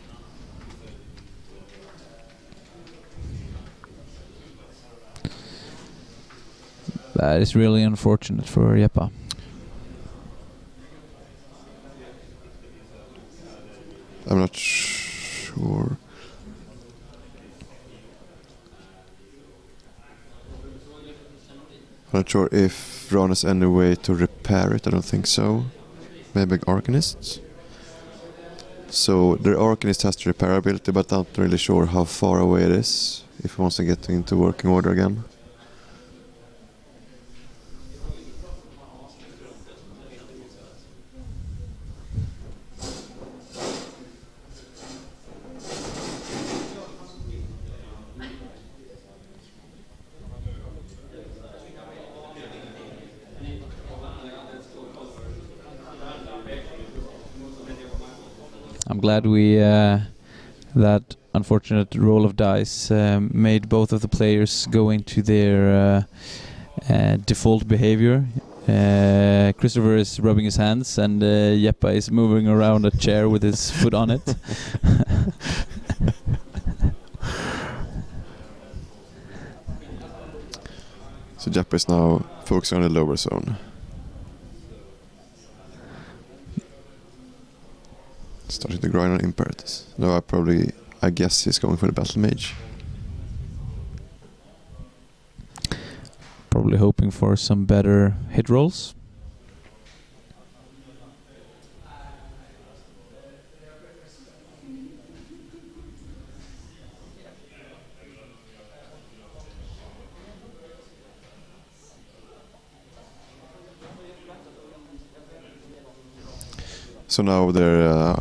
A: that is really unfortunate for Jeppa.
B: I'm not sure. I'm not sure if Rahn has any way to repair it. I don't think so. Maybe Arcanists. So the Arcanist has the repair ability, but I'm not really sure how far away it is if he wants to get into working order again.
A: I'm glad we that unfortunate roll of dice made both of the players go into their default behavior. Christoffer is rubbing his hands and Jeppa is moving around a chair with his foot on it.
B: So Jeppa is now focusing on the lower zone. Starting to grind on Imperatus. No, I guess he's going for the Battle Mage.
A: Probably hoping for some better hit rolls.
B: So now they're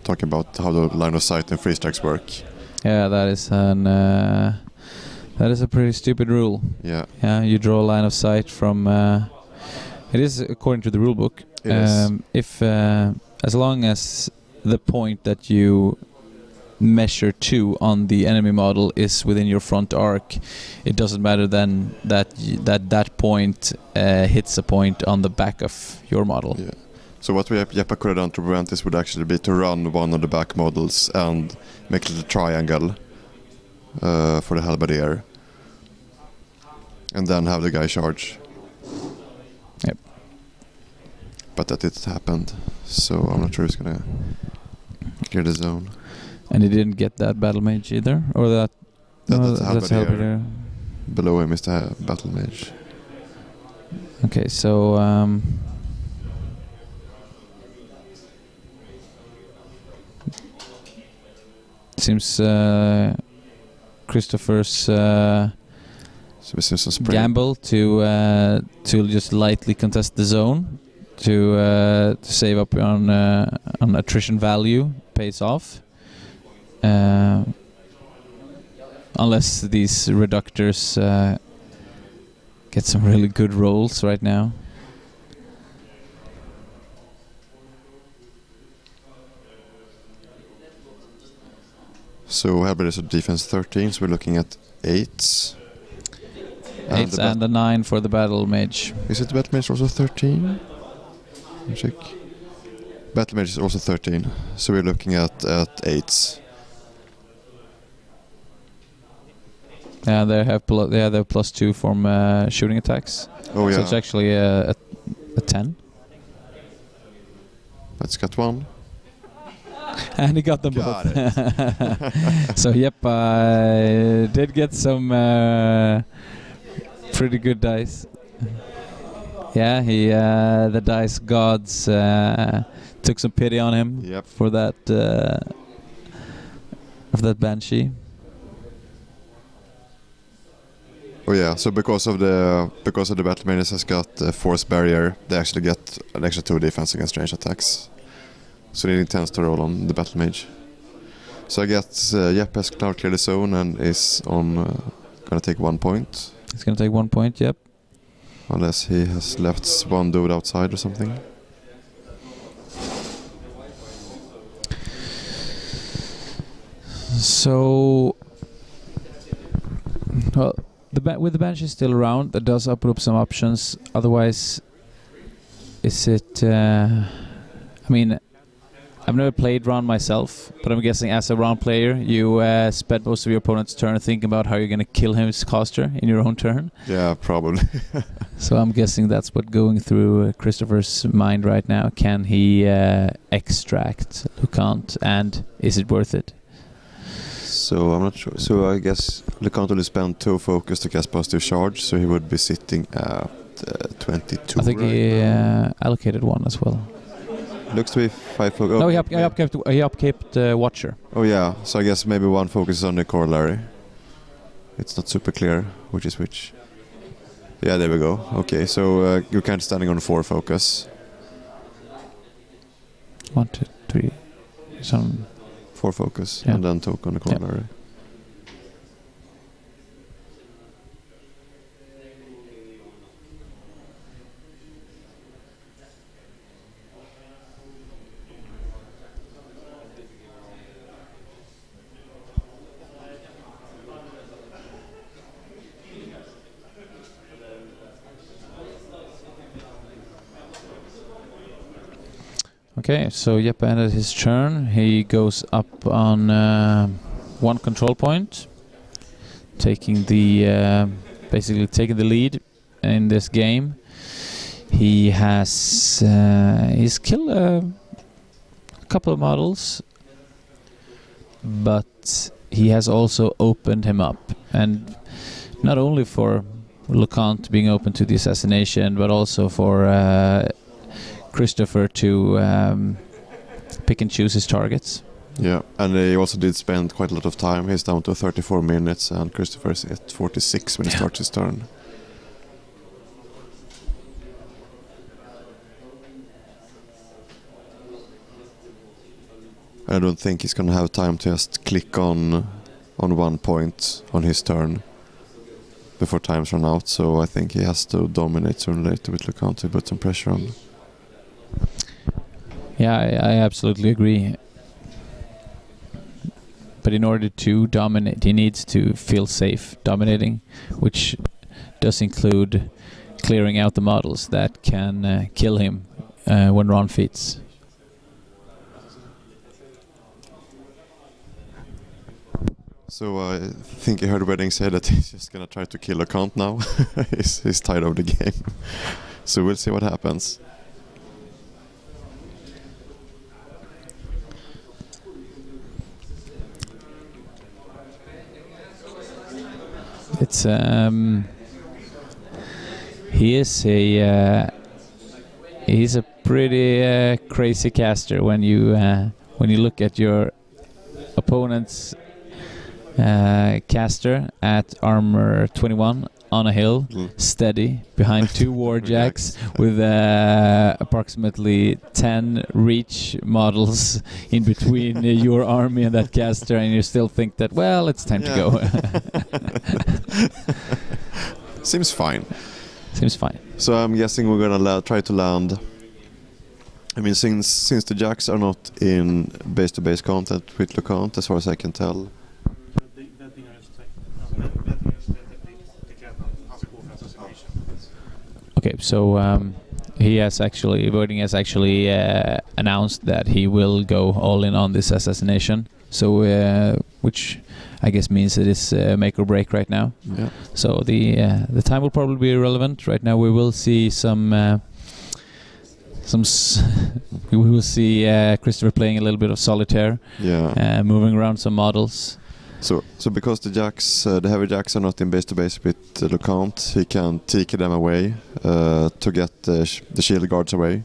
B: talking about how the line of sight and free strikes work.
A: Yeah, that is a pretty stupid rule.
B: Yeah.
A: Yeah, you draw a line of sight from. It is according to the rule book.
B: It is.
A: If as long as the point that you measure to on the enemy model is within your front arc, it doesn't matter then that point hits a point on the back of your model.
B: Yeah. So what Jeppa could have done to prevent this would actually be to run one of the back models and make a little triangle for the halberdier. And then have the guy charge.
A: Yep.
B: But that didn't happen. So I'm not sure he's gonna clear the zone.
A: And he didn't get that battle mage either? Or that's halberdier.
B: Below him is the battle mage.
A: Okay, so seems Christoffer's
B: So we see some spray.
A: gamble to just lightly contest the zone to save up on attrition value pays off. Unless these reductors get some really good rolls right now.
B: So Halberd is a defense 13, so we're looking at 8s.
A: 8 and a 9 for the battle mage.
B: Is it the battle mage also 13? Let me check. Battle mage is also 13, so we're looking at 8s.
A: Yeah, they have +2 from shooting attacks.
B: Oh yeah.
A: So it's actually a 10.
B: Let's get one.
A: And he got them
B: Got
A: both.
B: it.
A: So Jeppa did get some Pretty good dice. Yeah, the dice gods took some pity on him.
B: Yep.
A: For that banshee.
B: Oh yeah, so because of the battle mages has got a force barrier, they actually get an extra 2 defense against range attacks. So they intends to roll on the battle mage. So I guess Jeppa has now cleared the zone and is on gonna take 1 point.
A: He's gonna take 1 point. Yep.
B: Unless he has left one dude outside or something.
A: So, well, with the Banshee still around, that does open up some options. Otherwise, is it... I mean, I've never played Rahn myself, but I'm guessing as a Rahn player, you spend most of your opponent's turn thinking about how you're going to kill his caster in your own turn.
B: Yeah, probably.
A: So I'm guessing that's what going through Christoffer's mind right now. Can he extract Lucant, and is it worth it?
B: So I'm not sure. So I guess Lucant only spent 2 focus to cast positive charge, so he would be sitting at 22.
A: I think
B: right
A: he
B: now.
A: allocated 1 as well.
B: Looks to be 5 focus.
A: No, he upkept Watcher.
B: Oh yeah, so I guess maybe 1 focus is on the corollary. It's not super clear which is which. Yeah, there we go. Okay, so Lucant standing on 4 focus.
A: 1, 2, 3. Some
B: 4 focus,
A: yeah.
B: and then toke on the corollary.
A: Okay, so Jeppa ended his turn. He goes up on 1 control point, taking the basically taking the lead in this game. He has he's killed a couple of models, but he has also opened him up, and not only for Lucant being open to the assassination, but also for Christoffer to pick and choose his targets.
B: Yeah, and he also did spend quite a lot of time. He's down to 34 minutes, and Christoffer is at 46 when he starts his turn. I don't think he's gonna have time to just click on 1 point on his turn before times run out, so I think he has to dominate sooner or later with Lucant to put some pressure on.
A: Yeah, I absolutely agree. But in order to dominate, he needs to feel safe dominating, which does include clearing out the models that can kill him when Rahn feats.
B: So I think I heard Wedding say that he's just gonna try to kill Lucant now. he's tired of the game. So we'll see what happens.
A: It's he's a pretty crazy caster when you look at your opponent's caster at armor 21 on a hill, steady behind 2 warjacks with approximately 10 reach models in between your army and that caster, and you still think that, well, it's time to go.
B: Seems fine.
A: Seems fine.
B: So I'm guessing we're gonna try to land. I mean, since the jacks are not in base-to-base content with Lucant, as far as I can tell.
A: Okay, so Voting has actually announced that he will go all in on this assassination. So, which I guess means it is make or break right now.
B: Yeah.
A: So the time will probably be irrelevant. Right now, we will see we will see Christoffer playing a little bit of solitaire,
B: Yeah.
A: moving around some models.
B: So because the jacks, the heavy jacks are not in base to base with Lucant, he can TK them away to get the shield guards away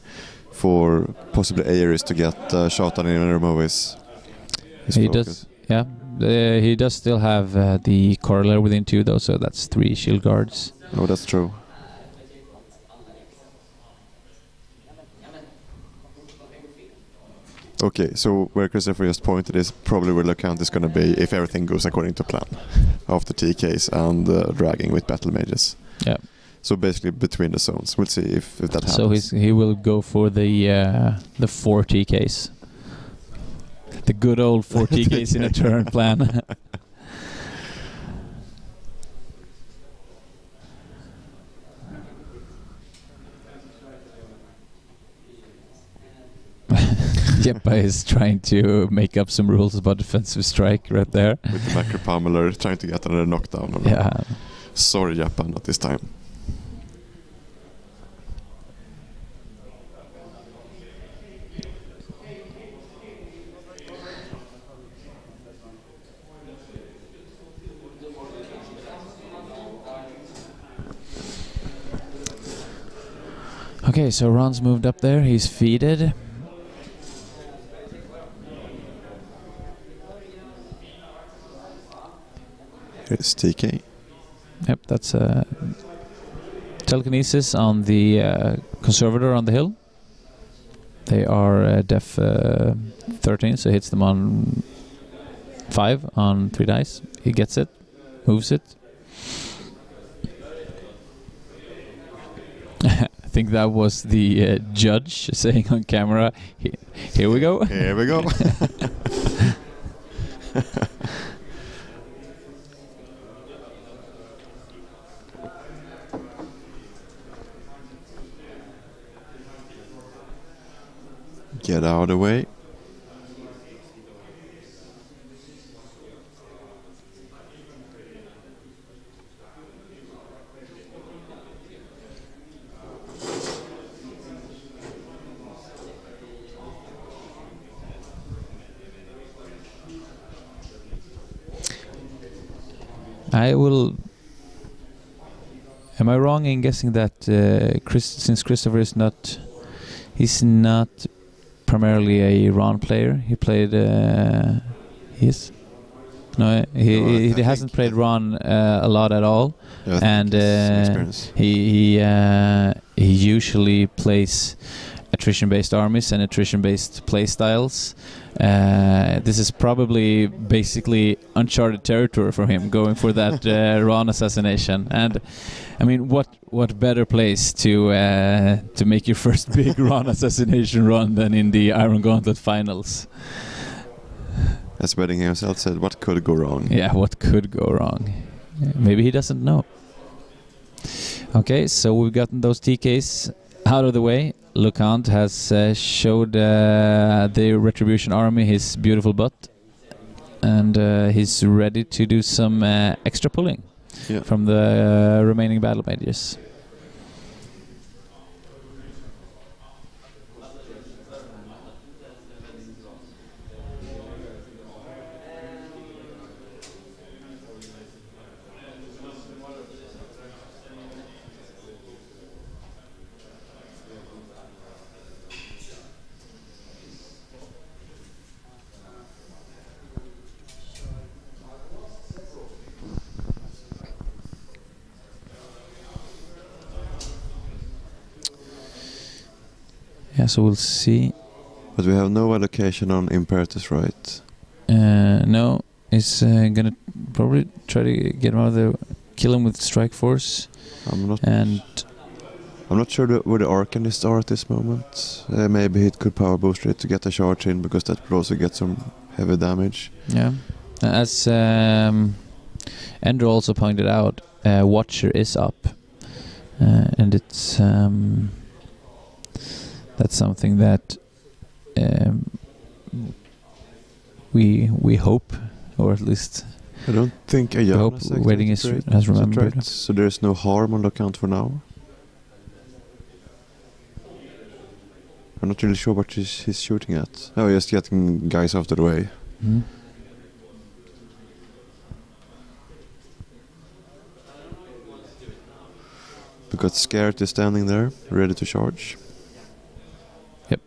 B: for possibly Ares to get shot on in and remove his
A: He
B: focus.
A: does, yeah. He does still have the corollary within 2 though, so that's 3 shield guards.
B: Oh, that's true. Okay, so where Christoffer just pointed is probably where Lucant is going to be if everything goes according to plan after TKs and dragging with battle mages.
A: Yeah.
B: So basically between the zones. We'll see if that happens.
A: So he will go for the 4 TKs. The good old 4 TKs in a turn plan. Jeppa is trying to make up some rules about defensive strike right there.
B: With the macro pummeler trying to get another knockdown.
A: Yeah.
B: Sorry, Jeppa, not this time.
A: Okay, so Rahn's moved up there. He's feeded.
B: Here's TK.
A: Yep, that's telekinesis on the conservator on the hill. They are def 13, so hits them on 5 on 3 dice. He gets it, moves it. I think that was the judge saying on camera, "Here we go."
B: Here we go. Get out of the way.
A: I will. Am I wrong in guessing that since Christoffer is not, he's not primarily a Rahn player. He played. He is. No, he hasn't played Rahn a lot at all,
B: Yeah,
A: and he usually plays attrition-based armies and attrition-based playstyles. This is probably basically uncharted territory for him, going for that Rahn assassination. And I mean, what better place to make your first big Rahn assassination run than in the Iron Gauntlet finals?
B: As Wedding himself said, what could go wrong?
A: Yeah, what could go wrong? Maybe he doesn't know. Okay, so we've gotten those TKs out of the way. Lucant has showed the Retribution army his beautiful butt, and he's ready to do some extra pulling from the remaining battle mages. Yeah, so we'll see.
B: But we have no allocation on Imperatus, right?
A: No, he's gonna probably try to get him out of there, kill him with Strike Force.
B: I'm not sure where the Arcanists are at this moment. Maybe he could power boost it to get a charge in, because that would also get some heavy damage.
A: Yeah, as Ender also pointed out, Watcher is up, and it's that's something that we hope, or at least
B: I don't think a
A: hope Wedding has remembered.
B: Right? So there's no harm on the account for now. I'm not really sure what he's shooting at. Oh, just getting guys out of the way.
A: Mm.
B: got Scarcity standing there, ready to charge.
A: Yep.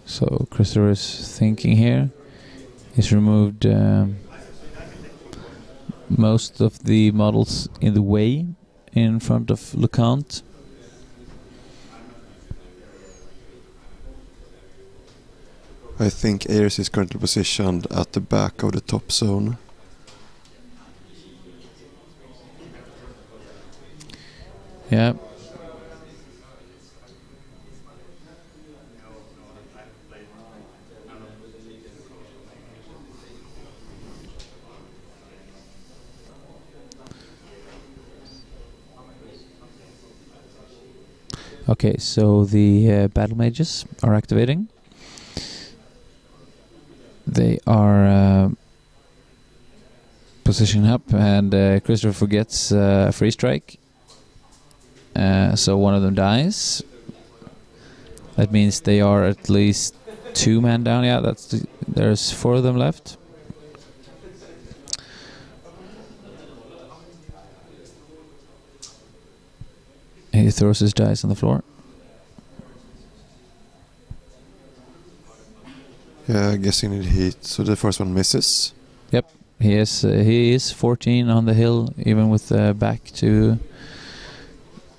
A: So Christoffer is thinking here. He's removed most of the models in the way in front of Lucant.
B: I think Ares is currently positioned at the back of the top zone.
A: Yeah. Okay, so the battle mages are activating. They are positioning up, and Christoffer gets a free strike. So one of them dies. That means they are at least 2 men down. Yeah, there's 4 of them left. He throws his dice on the floor.
B: Yeah, guessing it hit. So the first one misses.
A: Yep, he is 14 on the hill, even with the back to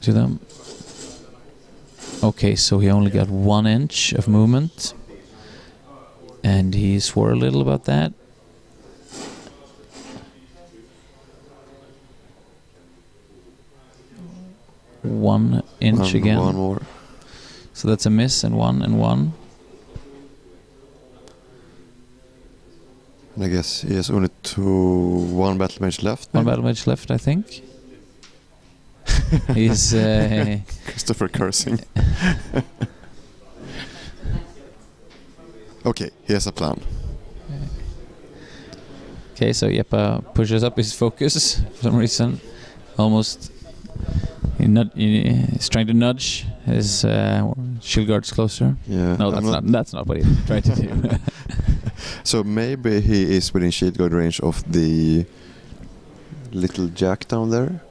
A: them. Okay, so he only got 1 inch of movement, and he swore a little about that. One inch again.
B: One more.
A: So that's a miss, and 1 and 1.
B: And I guess he has only 1 battle mage left.
A: One battle mage left, I think. He's
B: Christoffer cursing. Okay, he has a plan.
A: okay. So Jeppa pushes up his focus for some reason. Almost, he's trying to nudge his shield guards closer.
B: Yeah.
A: No, that's not what he's trying to do.
B: So maybe he is within shield guard range of the little jack down there.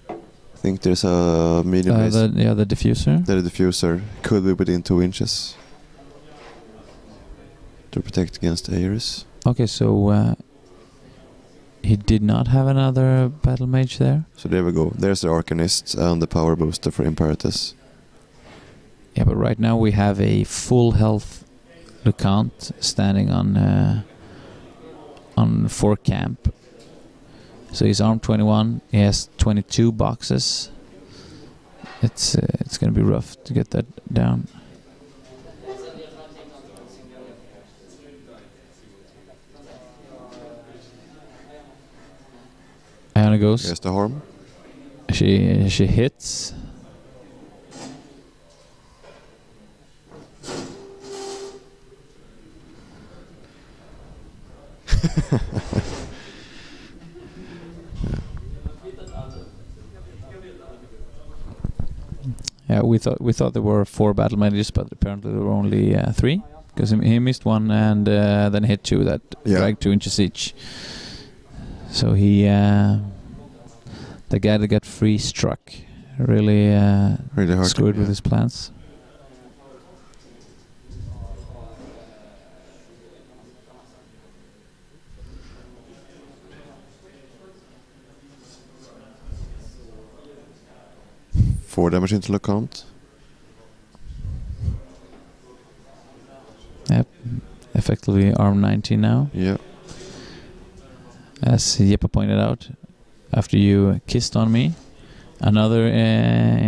B: I think there's a medium base.
A: The diffuser.
B: The diffuser could be within 2 inches to protect against Ares.
A: Okay, so he did not have another battle mage there.
B: So there we go. There's the Arcanist and the power booster for Imperatus.
A: Yeah, but right now we have a full health Lucant standing on 4 camp. So he's armed 21. He has 22 boxes. It's going to be rough to get that down. Iona goes.
B: Here's the harm.
A: She hits. Yeah, we thought there were 4 battle mages, but apparently there were only 3, because he missed 1 and then hit 2 that dragged 2 inches each. So he, the guy that got free struck, really screwed with his plans.
B: Four damage into Lucant.
A: Yep, effectively arm 19 now.
B: Yeah.
A: As Jeppa pointed out, after you kissed on me, Another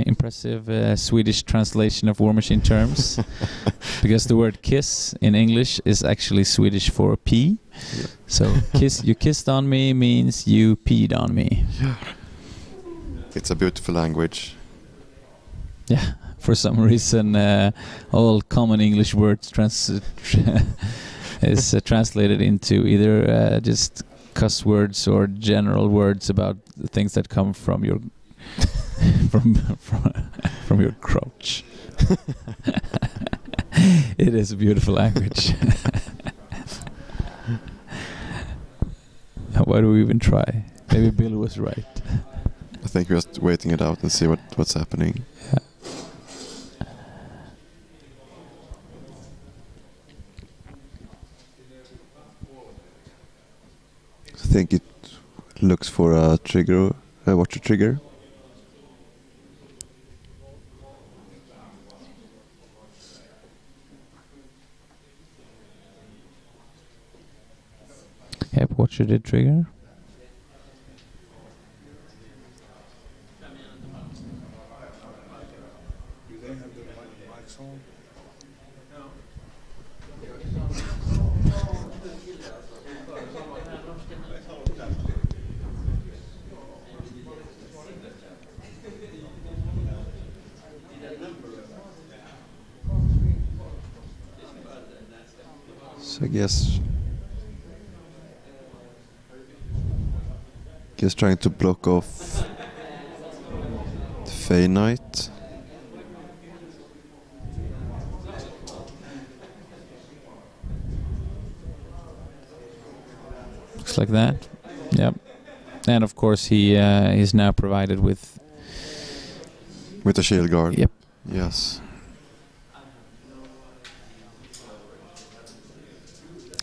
A: impressive Swedish translation of War Machine terms, because the word kiss in English is actually Swedish for pee.
B: Yeah.
A: So you kissed on me means you peed on me.
B: Yeah. It's a beautiful language.
A: Yeah, for some reason all common English words is translated into either just cuss words or general words about the things that come from your from your crotch. It is a beautiful language. Why do we even try? Maybe Bill was right.
B: I think we're just waiting it out and see what's happening.
A: Yeah.
B: I think it looks for a trigger, a watcher trigger.
A: Yep, watcher did trigger.
C: Do they have the mics on?
B: So I guess trying to block off the Fey Knight.
A: Looks like that. Yep. And of course he is now provided with
B: With a shield guard.
A: Yep.
B: Yes.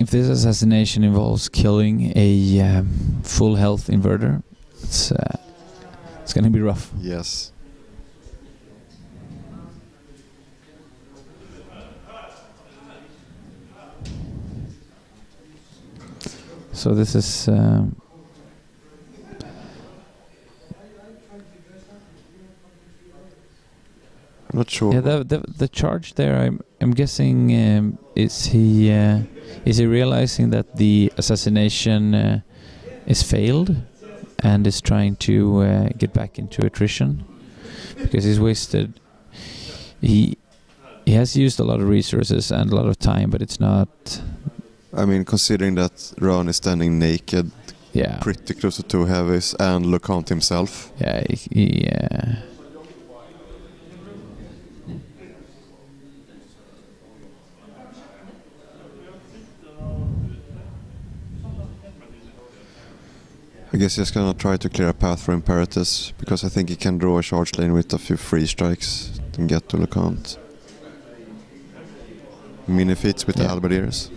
A: If this assassination involves killing a full health inverter, it's gonna be rough.
B: Yes.
A: So this is
B: I'm not sure.
A: yeah. The charge there. I'm guessing is he realizing that the assassination is failed and is trying to get back into attrition because he's wasted. He has used a lot of resources and a lot of time, but it's not.
B: I mean, considering that Rahn is standing naked,
A: Yeah.
B: pretty close to two heavies, and Lucant himself.
A: Yeah.
B: I guess he's gonna try to clear a path for Imperatus, because I think he can draw a charge lane with a few free strikes to get to Lucant. Mini feats with the
A: Yeah.
B: Halberdiers.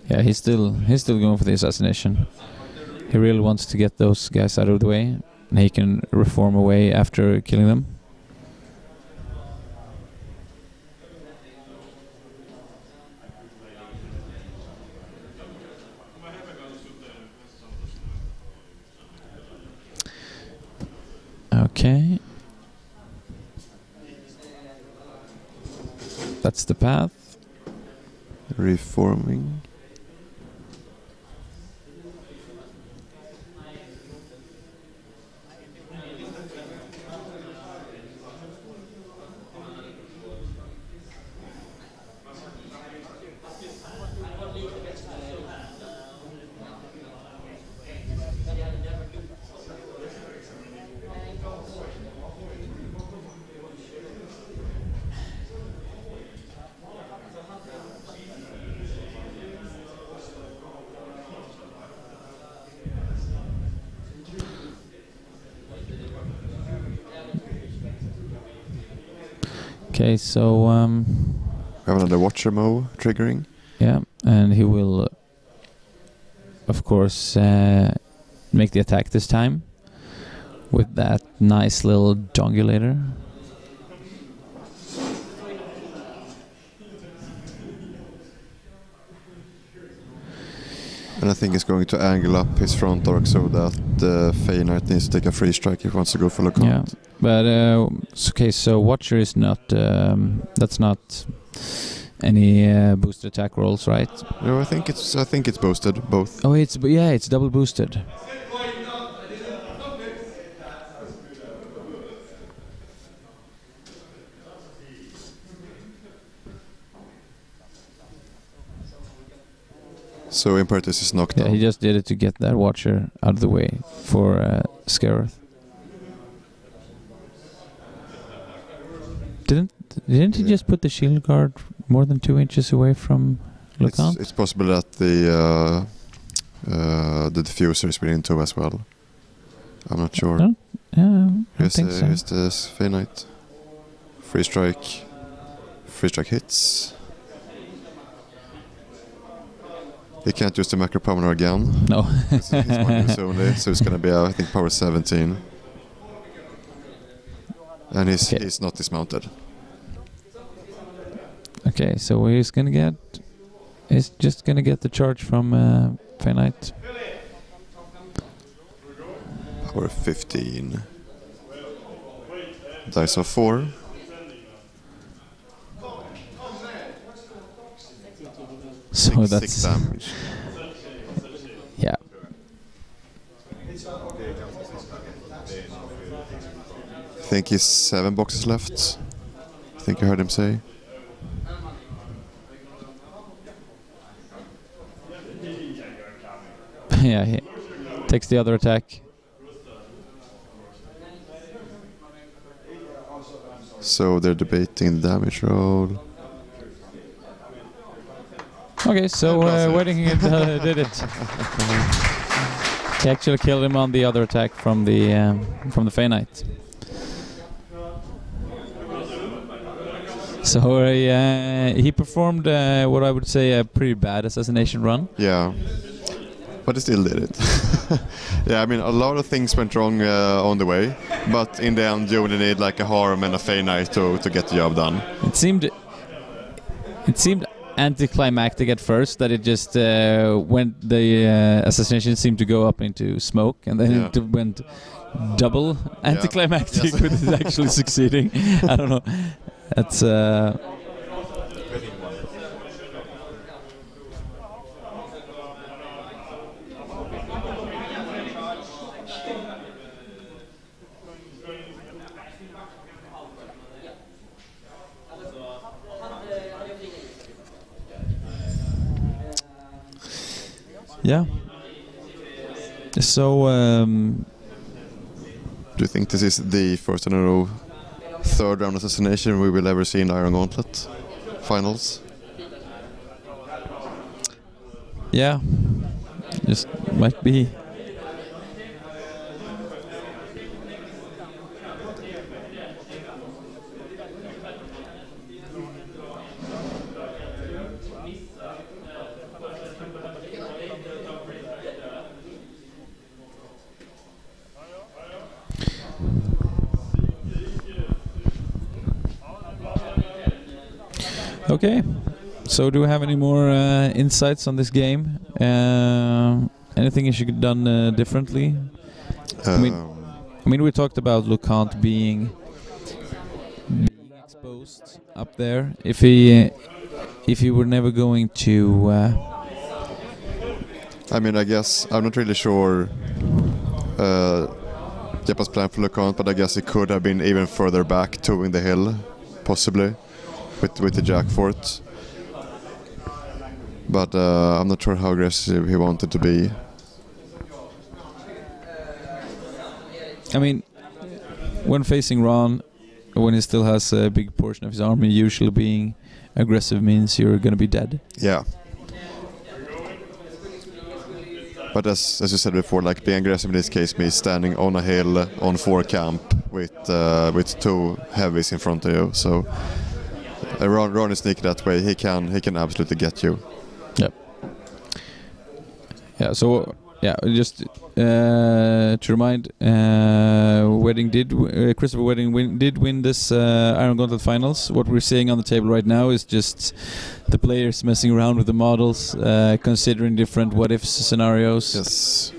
A: Yeah, he's still going for the assassination. He really wants to get those guys out of the way, and he can reform away after killing them. Okay. That's the path.
B: Reforming.
A: Okay, so
B: We have another Watcher move triggering.
A: yeah, and he will, of course, make the attack this time with that nice little dongulator.
B: And I think he's going to angle up his front arc so that the Fey Knight needs to take a free strike if he wants to go for Lucant.
A: Yeah, but okay. So Watcher is not. That's not any boosted attack rolls, right?
B: No, I think it's boosted both.
A: Oh, it's double boosted.
B: So Imperatus is knocked
A: Yeah,
B: down.
A: he just did it to get that Watcher out of the way for Scareth. Didn't he just put the shield guard more than 2 inches away from Lucant?
B: It's possible that the diffuser is within too as well. I'm not sure.
A: No? Yeah, I don't think so.
B: Here's the Fey Knight. Free strike. Free strike hits. He can't use the macro power again.
A: No.
B: It's one use only, so it's gonna be I think power 17. And he's not dismounted.
A: Okay, so he's just gonna get the charge from Fey Knight.
B: Power 15. Dice of 4.
A: So
B: Six
A: that's
B: damage.
A: yeah.
B: I think he's 7 boxes left. I think I heard him say.
A: Yeah, he takes the other attack.
B: So they're debating the damage roll.
A: Okay, so Wedding did it. He actually killed him on the other attack from the Fey Knight. So he performed what I would say a pretty bad assassination run.
B: Yeah. But he still did it. Yeah, I mean, a lot of things went wrong on the way, but in the end, you only need like a Harm and a Fey Knight to get the job done.
A: It seemed anticlimactic at first, that it just went, the assassination seemed to go up into smoke, and then it went double anticlimactic with it actually succeeding. I don't know. That's yeah. So
B: Do you think this is the first in a row third round assassination we will ever see in Iron Gauntlet finals?
A: yeah, just might be. Okay, so do we have any more insights on this game? Anything you should have done differently? I mean, we talked about Lucant being exposed up there. If he were never going to,
B: I mean, I guess I'm not really sure Jeppa's plan for Lucant, but I guess he could have been even further back, towing the hill, possibly. With the Jack Fort, but I'm not sure how aggressive he wanted to be.
A: I mean, when facing Rahn, when he still has a big portion of his army, usually being aggressive means you're gonna be dead.
B: Yeah. But as you said before, like being aggressive in this case means standing on a hill on 4 camp with 2 heavies in front of you. So. Rahn is sneaky that way. He can absolutely get you.
A: Yep. Yeah. So Yeah, just to remind, Christoffer Wedding did win this Iron Gauntlet finals. What we're seeing on the table right now is just the players messing around with the models, considering different what-if scenarios.
B: Yes.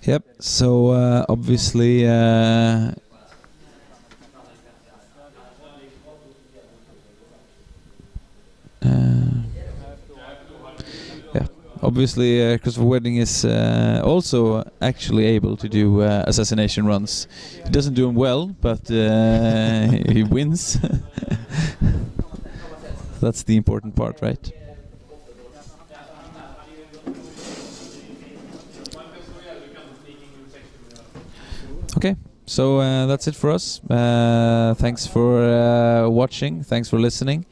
A: Yep. So obviously, yeah. Obviously, Christoffer Wedding is also actually able to do assassination runs. He doesn't do them well, but he wins. That's the important part, right? Okay, so that's it for us. Thanks for watching. Thanks for listening.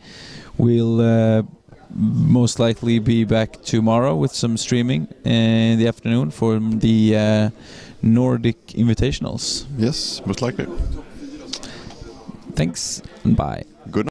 A: We'll most likely be back tomorrow with some streaming in the afternoon for the Nordic Invitationals.
B: Yes, most likely.
A: Thanks and bye.
B: Good night.